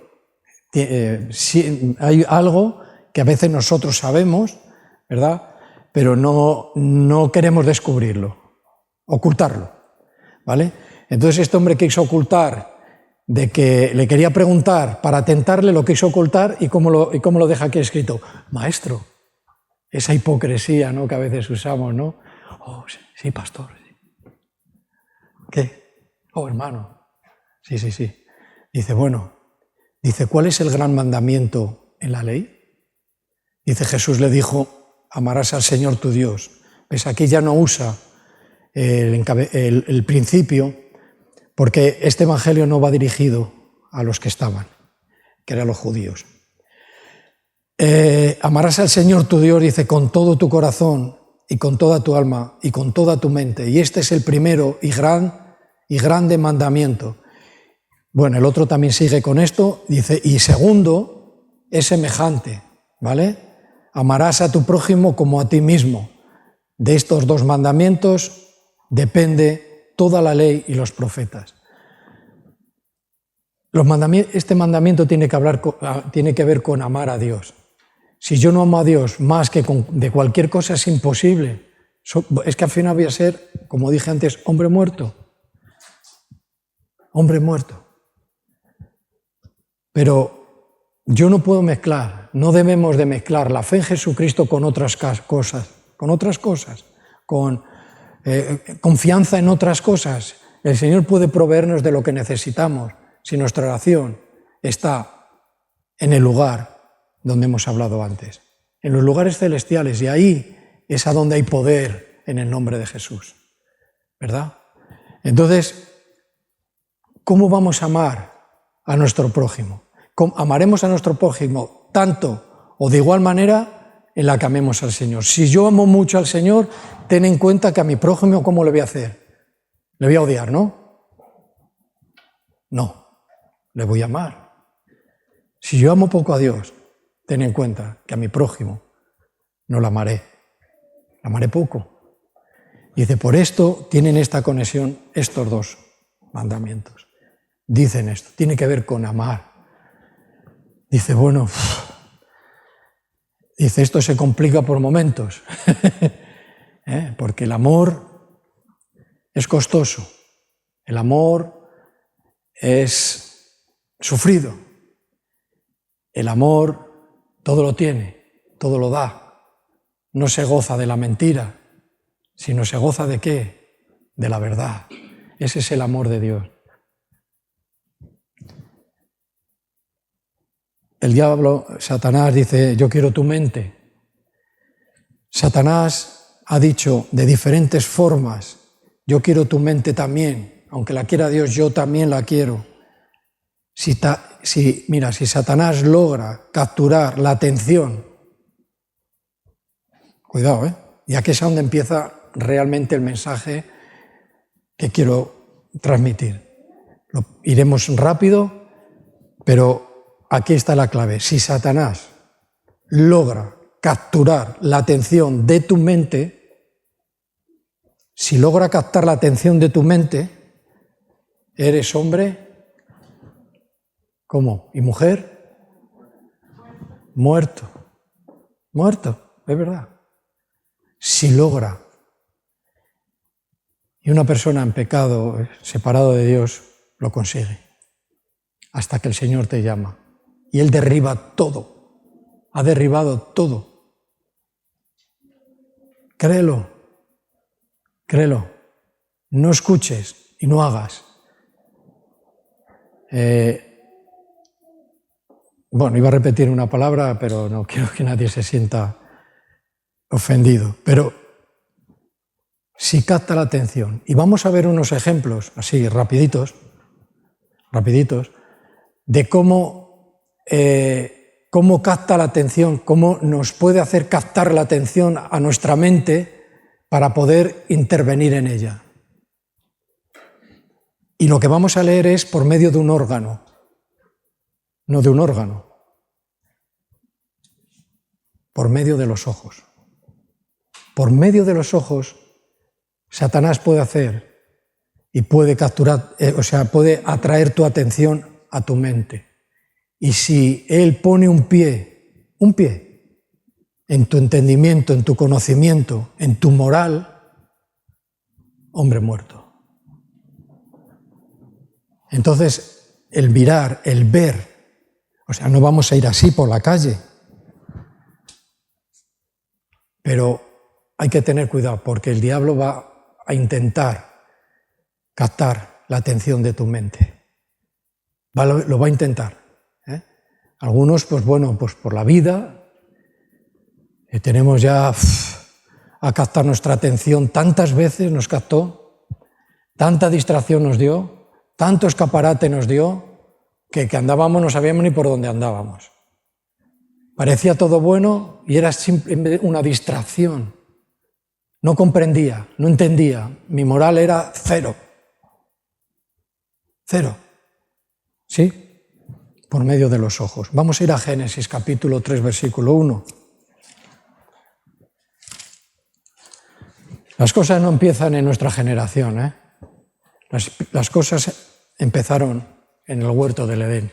sí, hay algo que a veces nosotros sabemos, ¿verdad?, pero no queremos descubrirlo, ocultarlo, ¿vale? Entonces este hombre quiso ocultar de que le quería preguntar, para tentarle lo quiso ocultar y cómo lo deja aquí escrito. Maestro, esa hipocresía, ¿no?, que a veces usamos, ¿no? Oh, sí, pastor. Sí. ¿Qué? Oh, hermano. Sí. Dice, bueno, ¿cuál es el gran mandamiento en la ley? Dice, Jesús le dijo, amarás al Señor tu Dios. Pues aquí ya no usa el principio, porque este evangelio no va dirigido a los que estaban, que eran los judíos. Amarás al Señor tu Dios, dice, con todo tu corazón y con toda tu alma y con toda tu mente. Y este es el primero y grande mandamiento. Bueno, el otro también sigue con esto, dice, y segundo es semejante, ¿vale? Amarás a tu prójimo como a ti mismo. De estos dos mandamientos depende toda la ley y los profetas. Este mandamiento tiene que ver con amar a Dios. Si yo no amo a Dios más que de cualquier cosa, es imposible. Es que al final voy a ser, como dije antes, hombre muerto. Hombre muerto. Pero yo no puedo mezclar, no debemos de mezclar la fe en Jesucristo con otras cosas, con confianza en otras cosas. El Señor puede proveernos de lo que necesitamos si nuestra oración está en el lugar donde hemos hablado antes, en los lugares celestiales, y ahí es a donde hay poder en el nombre de Jesús, ¿verdad? Entonces, ¿cómo vamos a amar a nuestro prójimo? Amaremos a nuestro prójimo tanto o de igual manera en la que amemos al Señor. Si yo amo mucho al Señor, ten en cuenta que a mi prójimo, ¿cómo le voy a hacer? Le voy a odiar, ¿no? No, le voy a amar. Si yo amo poco a Dios, ten en cuenta que a mi prójimo no la amaré poco. Y dice, por esto tienen esta conexión estos dos mandamientos. Dicen esto, tiene que ver con amar. Dice, bueno, dice, esto se complica por momentos, porque el amor es costoso, el amor es sufrido, el amor todo lo tiene, todo lo da, no se goza de la mentira, sino se goza ¿de qué? De la verdad. Ese es el amor de Dios. El diablo, Satanás, dice, yo quiero tu mente. Satanás ha dicho de diferentes formas, yo quiero tu mente también, aunque la quiera Dios, yo también la quiero. Si Satanás logra capturar la atención, cuidado, y aquí es donde empieza realmente el mensaje que quiero transmitir. Iremos rápido, pero aquí está la clave. Si Satanás logra capturar la atención de tu mente, si logra captar la atención de tu mente, eres hombre, ¿cómo? ¿Y mujer? Muerto, es verdad. Si logra. Y una persona en pecado, separado de Dios, lo consigue. Hasta que el Señor te llama. Y Él derriba todo. Ha derribado todo. Créelo. No escuches y no hagas. Bueno, iba a repetir una palabra, pero no quiero que nadie se sienta ofendido. Pero si capta la atención. Y vamos a ver unos ejemplos, así, rapiditos, de cómo capta la atención, cómo nos puede hacer captar la atención a nuestra mente para poder intervenir en ella. Y lo que vamos a leer es por medio de un órgano, no de un órgano, por medio de los ojos. Por medio de los ojos, Satanás puede hacer y puede capturar, puede atraer tu atención a tu mente. Y si él pone un pie en tu entendimiento, en tu conocimiento, en tu moral, hombre muerto. Entonces, el mirar, el ver. O sea, no vamos a ir así por la calle. Pero hay que tener cuidado porque el diablo va a intentar captar la atención de tu mente. Lo va a intentar. Algunos, pues bueno, pues por la vida, tenemos ya a captar nuestra atención tantas veces, nos captó, tanta distracción nos dio, tanto escaparate nos dio, que andábamos, no sabíamos ni por dónde andábamos. Parecía todo bueno y era simplemente una distracción. No comprendía, no entendía, mi moral era cero. Cero. ¿Sí? Por medio de los ojos. Vamos a ir a Génesis capítulo 3, versículo 1. Las cosas no empiezan en nuestra generación, ¿eh? Las cosas empezaron en el huerto del Edén.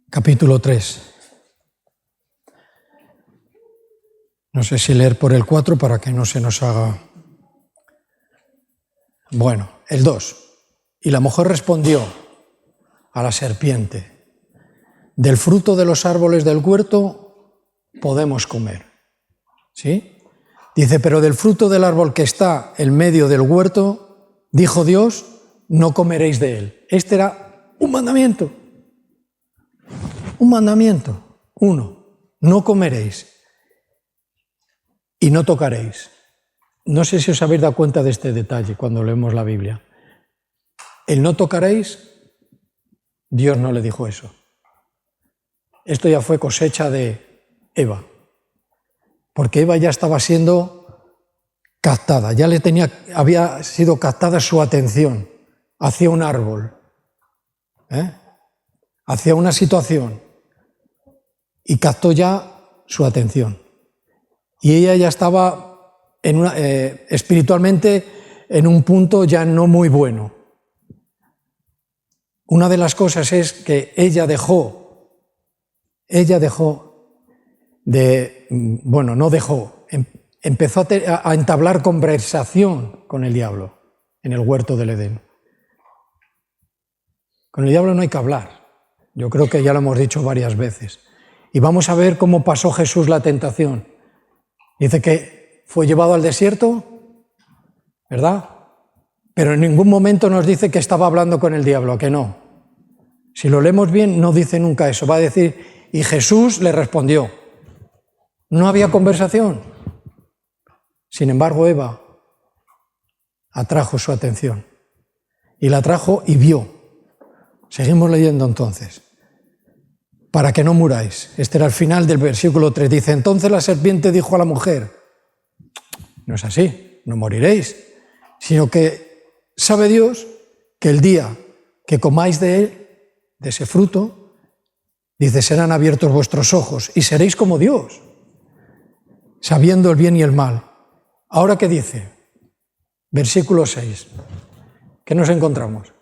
Capítulo 3. No sé si leer por el 4 para que no se nos haga... Bueno, el 2. Y la mujer respondió a la serpiente: del fruto de los árboles del huerto podemos comer. ¿Sí? Dice, pero del fruto del árbol que está en medio del huerto, dijo Dios, no comeréis de él. Este era un mandamiento. Un mandamiento. 1. No comeréis. Y no tocaréis. No sé si os habéis dado cuenta de este detalle cuando leemos la Biblia. El no tocaréis, Dios no le dijo eso. Esto ya fue cosecha de Eva. Porque Eva ya estaba siendo captada, había sido captada su atención hacia un árbol, hacia una situación, y captó ya su atención. Y ella ya estaba espiritualmente en un punto ya no muy bueno. Una de las cosas es que ella dejó de, bueno, no dejó, empezó a entablar conversación con el diablo en el huerto del Edén. Con el diablo no hay que hablar, yo creo que ya lo hemos dicho varias veces. Y vamos a ver cómo pasó Jesús la tentación. Dice que fue llevado al desierto, ¿verdad? Pero en ningún momento nos dice que estaba hablando con el diablo, ¿a que no? Si lo leemos bien, no dice nunca eso, va a decir, y Jesús le respondió. No había conversación. Sin embargo, Eva atrajo su atención. Y la atrajo y vio. Seguimos leyendo entonces. Para que no muráis. Este era el final del versículo 3. Dice, entonces la serpiente dijo a la mujer, no es así, no moriréis, sino que sabe Dios que el día que comáis de él, de ese fruto, dice, serán abiertos vuestros ojos y seréis como Dios, sabiendo el bien y el mal. Ahora, ¿qué dice? Versículo 6. ¿Qué nos encontramos?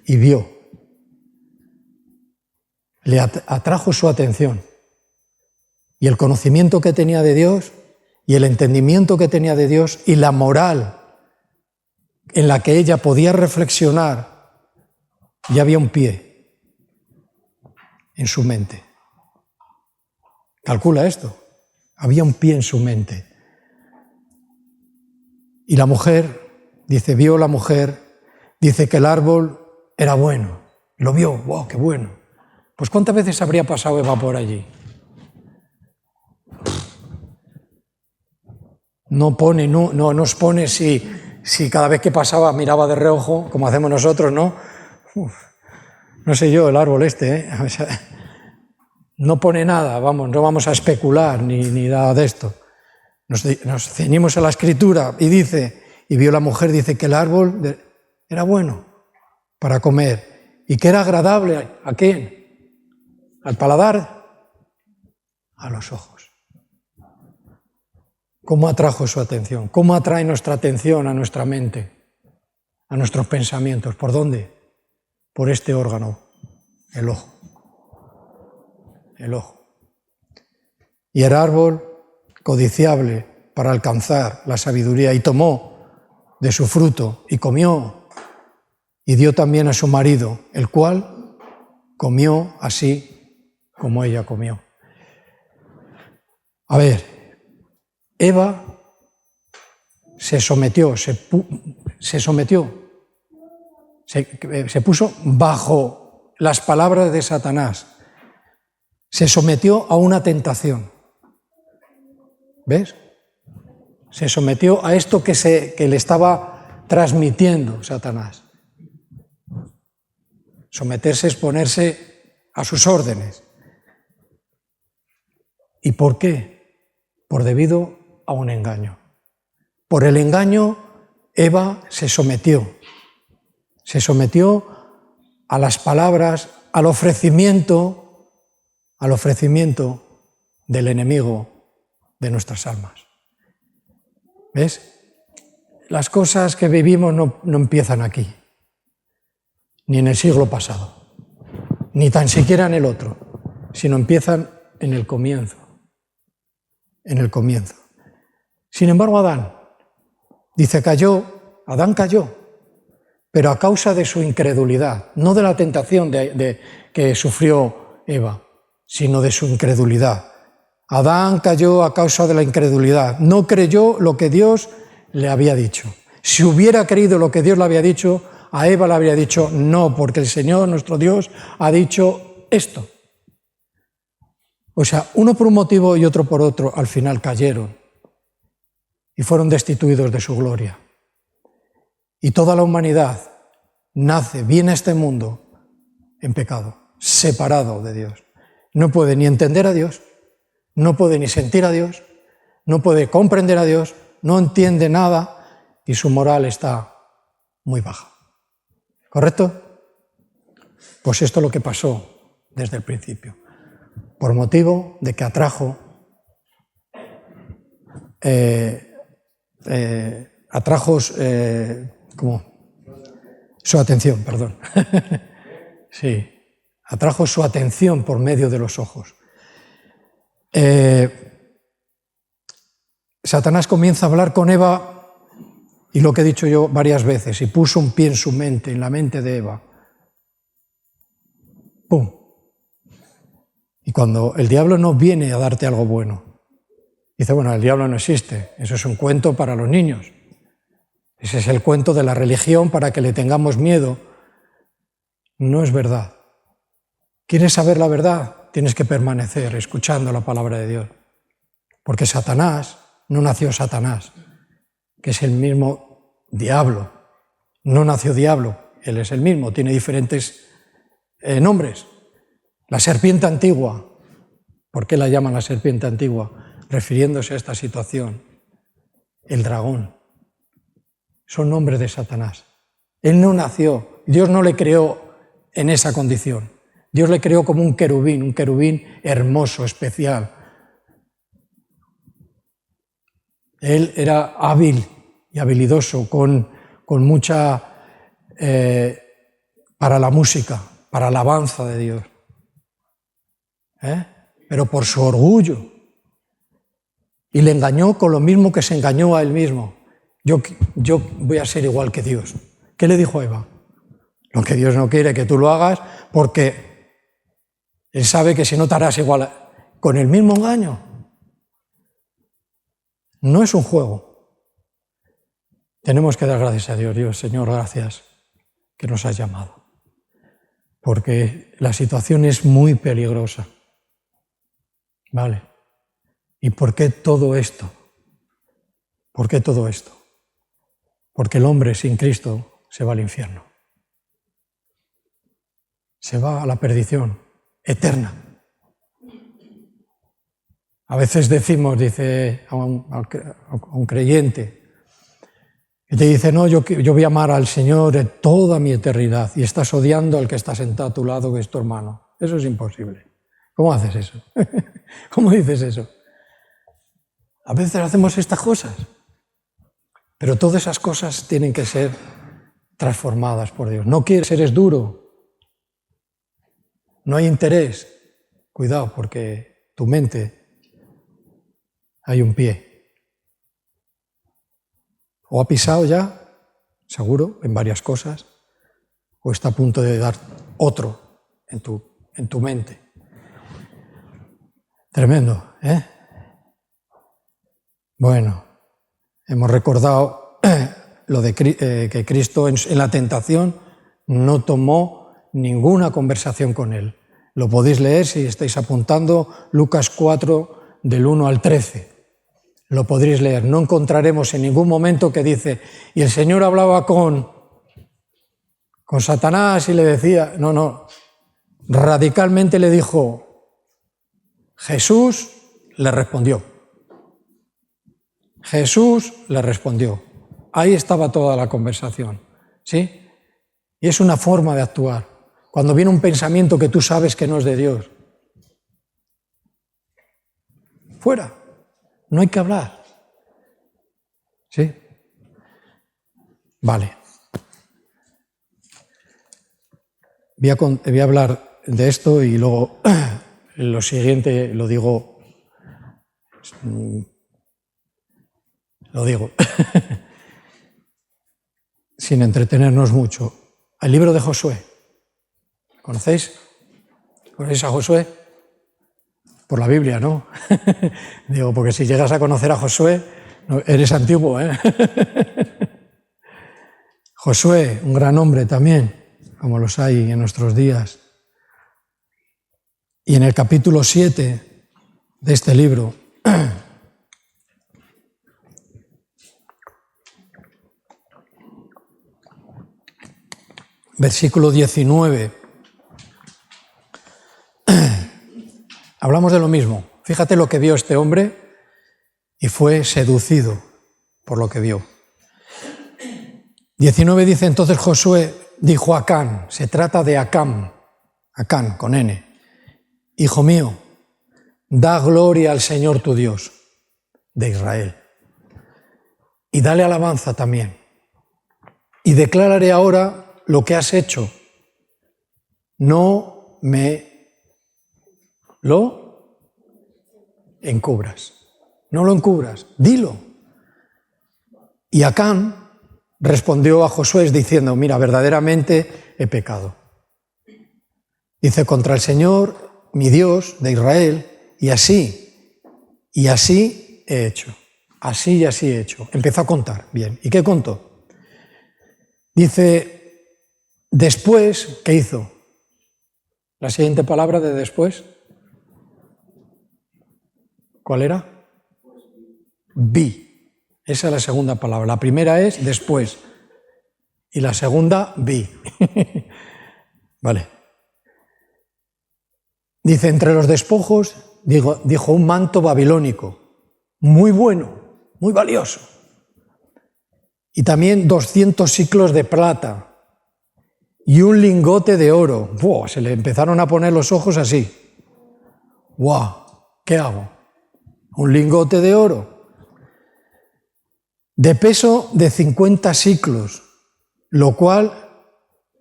Y vio. Le atrajo su atención. Y el conocimiento que tenía de Dios, y el entendimiento que tenía de Dios, y la moral en la que ella podía reflexionar, ya había un pie en su mente. Calcula esto. Había un pie en su mente. Y la mujer, dice, vio la mujer, dice que el árbol era bueno. Lo vio, ¡wow, qué bueno! Pues ¿cuántas veces habría pasado Eva por allí? No nos pone si cada vez que pasaba miraba de reojo, como hacemos nosotros, ¿no? No sé yo, el árbol este, O sea, no pone nada, vamos, no vamos a especular ni nada de esto. Nos ceñimos a la Escritura y dice, y vio la mujer, dice que el árbol era bueno para comer y que era agradable. ¿A quién? ¿Al paladar? A los ojos. ¿Cómo atrajo su atención? ¿Cómo atrae nuestra atención a nuestra mente, a nuestros pensamientos? ¿Por dónde? Por este órgano, el ojo. el ojo. Y el árbol codiciable para alcanzar la sabiduría, y tomó de su fruto y comió, y dio también a su marido, el cual comió así como ella comió. A ver, Eva se puso bajo las palabras de Satanás, se sometió a una tentación. ¿Ves? Se sometió a esto que le estaba transmitiendo Satanás. Someterse es ponerse a sus órdenes. ¿Y por qué? Por debido a un engaño. Por el engaño, Eva se sometió a las palabras, al ofrecimiento del enemigo de nuestras almas. ¿Ves? Las cosas que vivimos no empiezan aquí, ni en el siglo pasado, ni tan siquiera en el otro, sino empiezan en el comienzo. En el comienzo. Sin embargo, Adán cayó, pero a causa de su incredulidad, no de la tentación que sufrió Eva, sino de su incredulidad. Adán cayó a causa de la incredulidad, no creyó lo que Dios le había dicho. Si hubiera creído lo que Dios le había dicho, a Eva le habría dicho no, porque el Señor, nuestro Dios, ha dicho esto. O sea, uno por un motivo y otro por otro, al final cayeron y fueron destituidos de su gloria. Y toda la humanidad viene a este mundo en pecado, separado de Dios. No puede ni entender a Dios, no puede ni sentir a Dios, no puede comprender a Dios, no entiende nada y su moral está muy baja. ¿Correcto? Pues esto es lo que pasó desde el principio. Por motivo de que atrajo su atención, perdón. Sí, atrajo su atención por medio de los ojos. Satanás comienza a hablar con Eva, y lo que he dicho yo varias veces, y puso un pie en su mente, en la mente de Eva. ¡Pum! Y cuando el diablo no viene a darte algo bueno, dice, bueno, el diablo no existe, eso es un cuento para los niños. Ese es el cuento de la religión para que le tengamos miedo. No es verdad. ¿Quieres saber la verdad? Tienes que permanecer escuchando la palabra de Dios. Porque Satanás, no nació Satanás, que es el mismo diablo. No nació diablo, él es el mismo, tiene diferentes nombres. La serpiente antigua. ¿Por qué la llaman la serpiente antigua? Refiriéndose a esta situación. El dragón. Son nombres de Satanás. Él no nació, Dios no le creó en esa condición. Dios le creó como un querubín hermoso, especial. Él era hábil y habilidoso, con mucha para la música, para la alabanza de Dios. Pero por su orgullo. Y le engañó con lo mismo que se engañó a él mismo. Yo voy a ser igual que Dios. ¿Qué le dijo a Eva? Lo que Dios no quiere que tú lo hagas, porque Él sabe que si no te harás igual, con el mismo engaño. No es un juego. Tenemos que dar gracias a Dios. Dios, Señor, gracias que nos has llamado. Porque la situación es muy peligrosa. ¿Vale? ¿Y por qué todo esto? ¿Por qué todo esto? Porque el hombre sin Cristo se va al infierno. Se va a la perdición eterna. A veces dice a un creyente, que te dice, no, yo voy a amar al Señor de toda mi eternidad, y estás odiando al que está sentado a tu lado, que es tu hermano. Eso es imposible. ¿Cómo haces eso? ¿Cómo dices eso? A veces hacemos estas cosas, pero todas esas cosas tienen que ser transformadas por Dios. No quieres, eres duro, no hay interés, Cuidado, porque tu mente hay un pie. O ha pisado ya, seguro, en varias cosas, o está a punto de dar otro en tu mente. Tremendo, ¿eh? Bueno, hemos recordado lo de que Cristo en la tentación no tomó ninguna conversación con él. Lo podéis leer si estáis apuntando, Lucas 4, del 1 al 13. Lo podréis leer. No encontraremos en ningún momento que dice, y el Señor hablaba con Satanás y le decía, no, radicalmente le dijo, Jesús le respondió. Jesús le respondió. Ahí estaba toda la conversación, ¿sí? Y es una forma de actuar. Cuando viene un pensamiento que tú sabes que no es de Dios, fuera, no hay que hablar, ¿sí? Vale. Voy a hablar de esto y luego lo siguiente lo digo sin entretenernos mucho. El libro de Josué. ¿Conocéis? ¿Conocéis a Josué? Por la Biblia, ¿no? Digo, porque si llegas a conocer a Josué, eres antiguo, ¿eh? Josué, un gran hombre también, como los hay en nuestros días. Y en el capítulo 7 de este libro, versículo 19, hablamos de lo mismo. Fíjate lo que vio este hombre y fue seducido por lo que vio. 19 dice, entonces Josué dijo a Acán, se trata de Acán con N, hijo mío, da gloria al Señor tu Dios de Israel y dale alabanza también. Y declararé ahora lo que has hecho. No me lo encubras. No lo encubras, dilo. Y Acán respondió a Josué diciendo, mira, verdaderamente he pecado. Dice, contra el Señor, mi Dios de Israel, y así he hecho. Así y así he hecho. Empezó a contar, bien. ¿Y qué contó? Dice, después, ¿qué hizo? La siguiente palabra de después, ¿cuál era? Vi. Esa es la segunda palabra. La primera es después y la segunda vi. Vale. Dice, entre los despojos, dijo un manto babilónico, muy bueno, muy valioso. Y también 200 siclos de plata y un lingote de oro. ¡Buah! Se le empezaron a poner los ojos así. ¡Guau! ¿Qué hago? Un lingote de oro. De peso de 50 siclos, lo cual,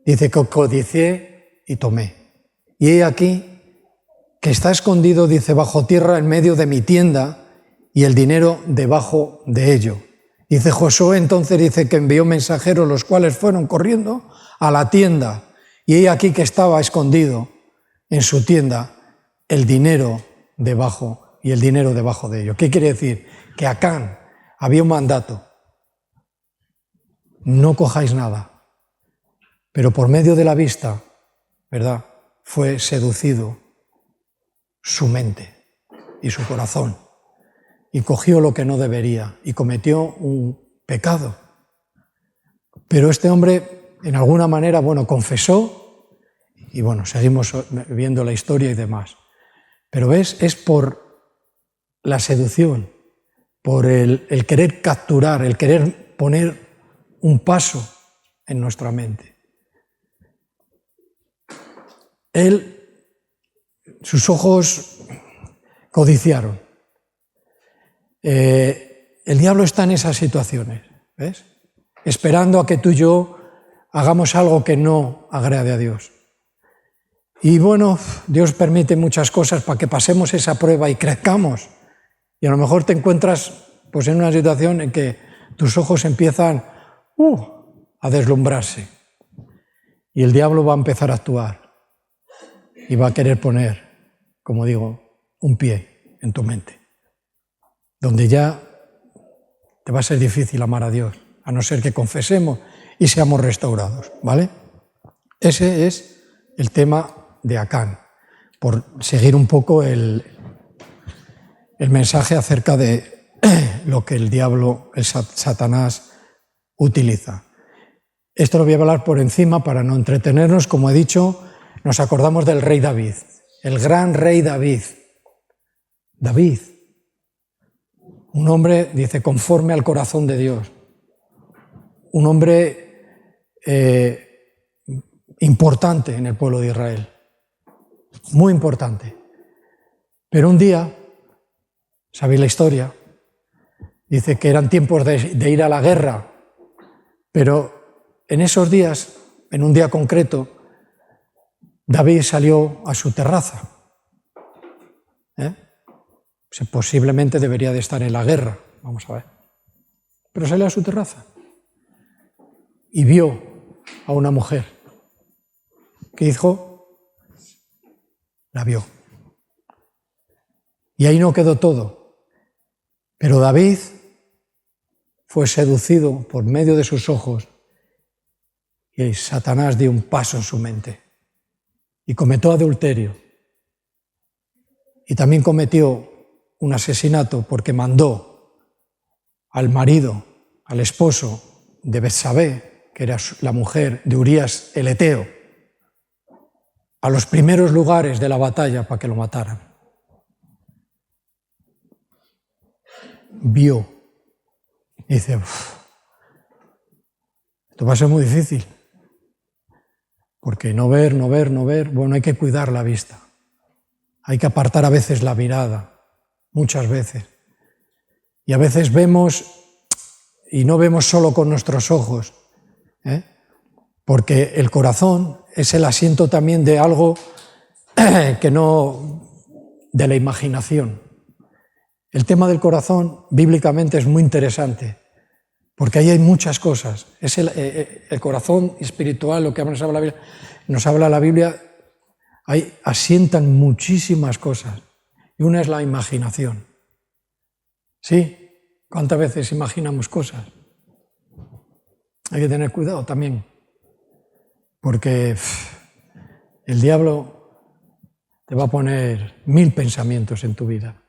dice, que codicié y tomé. Y he aquí que está escondido, dice, bajo tierra en medio de mi tienda y el dinero debajo de ello. Dice Josué, entonces dice que envió mensajeros, los cuales fueron corriendo a la tienda. Y he aquí que estaba escondido en su tienda el dinero debajo y el dinero debajo de ello. ¿Qué quiere decir? Que Acán había un mandato. No cojáis nada. Pero por medio de la vista, ¿verdad?, fue seducido su mente y su corazón. Y cogió lo que no debería y cometió un pecado. Pero este hombre, en alguna manera, confesó y seguimos viendo la historia y demás. Pero ves, es por la seducción, por el querer capturar, el querer poner un paso en nuestra mente. Sus ojos codiciaron. El diablo está en esas situaciones, ¿ves? Esperando a que tú y yo hagamos algo que no agrade a Dios. Y bueno, Dios permite muchas cosas para que pasemos esa prueba y crezcamos. Y a lo mejor te encuentras pues, en una situación en que tus ojos empiezan a deslumbrarse. Y el diablo va a empezar a actuar. Y va a querer poner, como digo, un pie en tu mente. Donde ya te va a ser difícil amar a Dios, a no ser que confesemos y seamos restaurados, ¿vale? Ese es el tema de Acán, por seguir un poco el mensaje acerca de lo que el diablo, el Satanás, utiliza. Esto lo voy a hablar por encima para no entretenernos. Como he dicho, nos acordamos del rey David, el gran rey David. David, un hombre, dice, conforme al corazón de Dios. Un hombre importante en el pueblo de Israel. Muy importante. Pero un día, ¿sabéis la historia? Dice que eran tiempos de ir a la guerra, pero en esos días, en un día concreto, David salió a su terraza. Posiblemente debería de estar en la guerra, vamos a ver. Pero salió a su terraza y vio a una mujer. ¿Qué hizo? La vio. Y ahí no quedó todo. Pero David fue seducido por medio de sus ojos y Satanás dio un paso en su mente y cometió adulterio. Y también cometió un asesinato porque mandó al marido, al esposo de Betsabé, que era la mujer de Urías el Eteo, a los primeros lugares de la batalla para que lo mataran. Vio. Y dice, esto va a ser muy difícil. Porque no ver, bueno, hay que cuidar la vista. Hay que apartar a veces la mirada, muchas veces. Y a veces vemos, y no vemos solo con nuestros ojos, porque el corazón es el asiento también de algo que no, de la imaginación. El tema del corazón, bíblicamente, es muy interesante, porque ahí hay muchas cosas. Es el corazón espiritual, lo que nos habla la Biblia, ahí asientan muchísimas cosas, y una es la imaginación. ¿Sí? ¿Cuántas veces imaginamos cosas? Hay que tener cuidado también, porque el diablo te va a poner 1000 pensamientos en tu vida,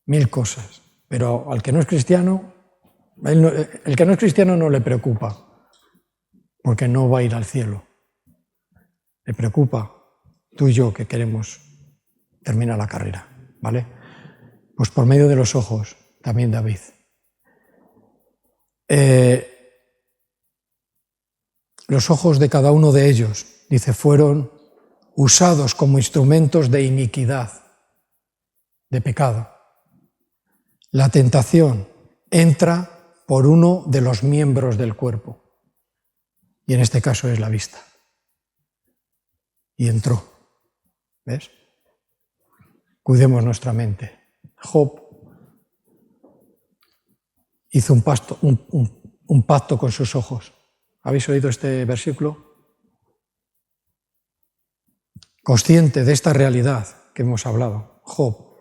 1000 cosas, pero al que no es cristiano, el que no es cristiano no le preocupa, porque no va a ir al cielo. Le preocupa tú y yo que queremos terminar la carrera, ¿vale? Pues por medio de los ojos, también David. Los ojos de cada uno de ellos, dice, fueron usados como instrumentos de iniquidad, de pecado. La tentación entra por uno de los miembros del cuerpo, y en este caso es la vista. Y entró, ¿ves? Cuidemos nuestra mente. Job hizo un pacto con sus ojos. ¿Habéis oído este versículo? Consciente de esta realidad que hemos hablado, Job,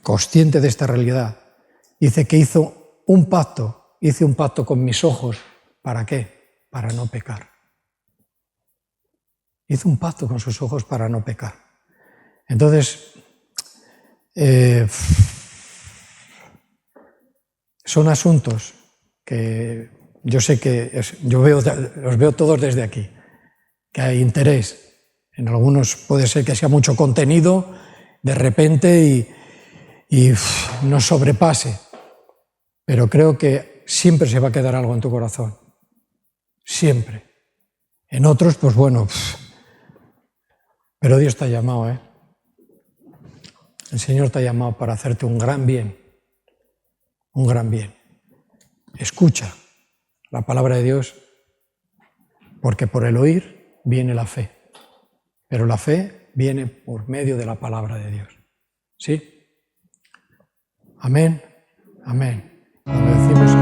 consciente de esta realidad, dice que hice un pacto con mis ojos. ¿Para qué? Para no pecar. Hizo un pacto con sus ojos para no pecar. Entonces, son asuntos que yo sé que los veo todos desde aquí, que hay interés. En algunos puede ser que sea mucho contenido de repente y nos sobrepase, pero creo que siempre se va a quedar algo en tu corazón, siempre. En otros, pues bueno, pero Dios te ha llamado, El Señor te ha llamado para hacerte un gran bien, un gran bien. Escucha la palabra de Dios, porque por el oír viene la fe. Pero la fe viene por medio de la palabra de Dios. ¿Sí? Amén. Amén. Cuando decimos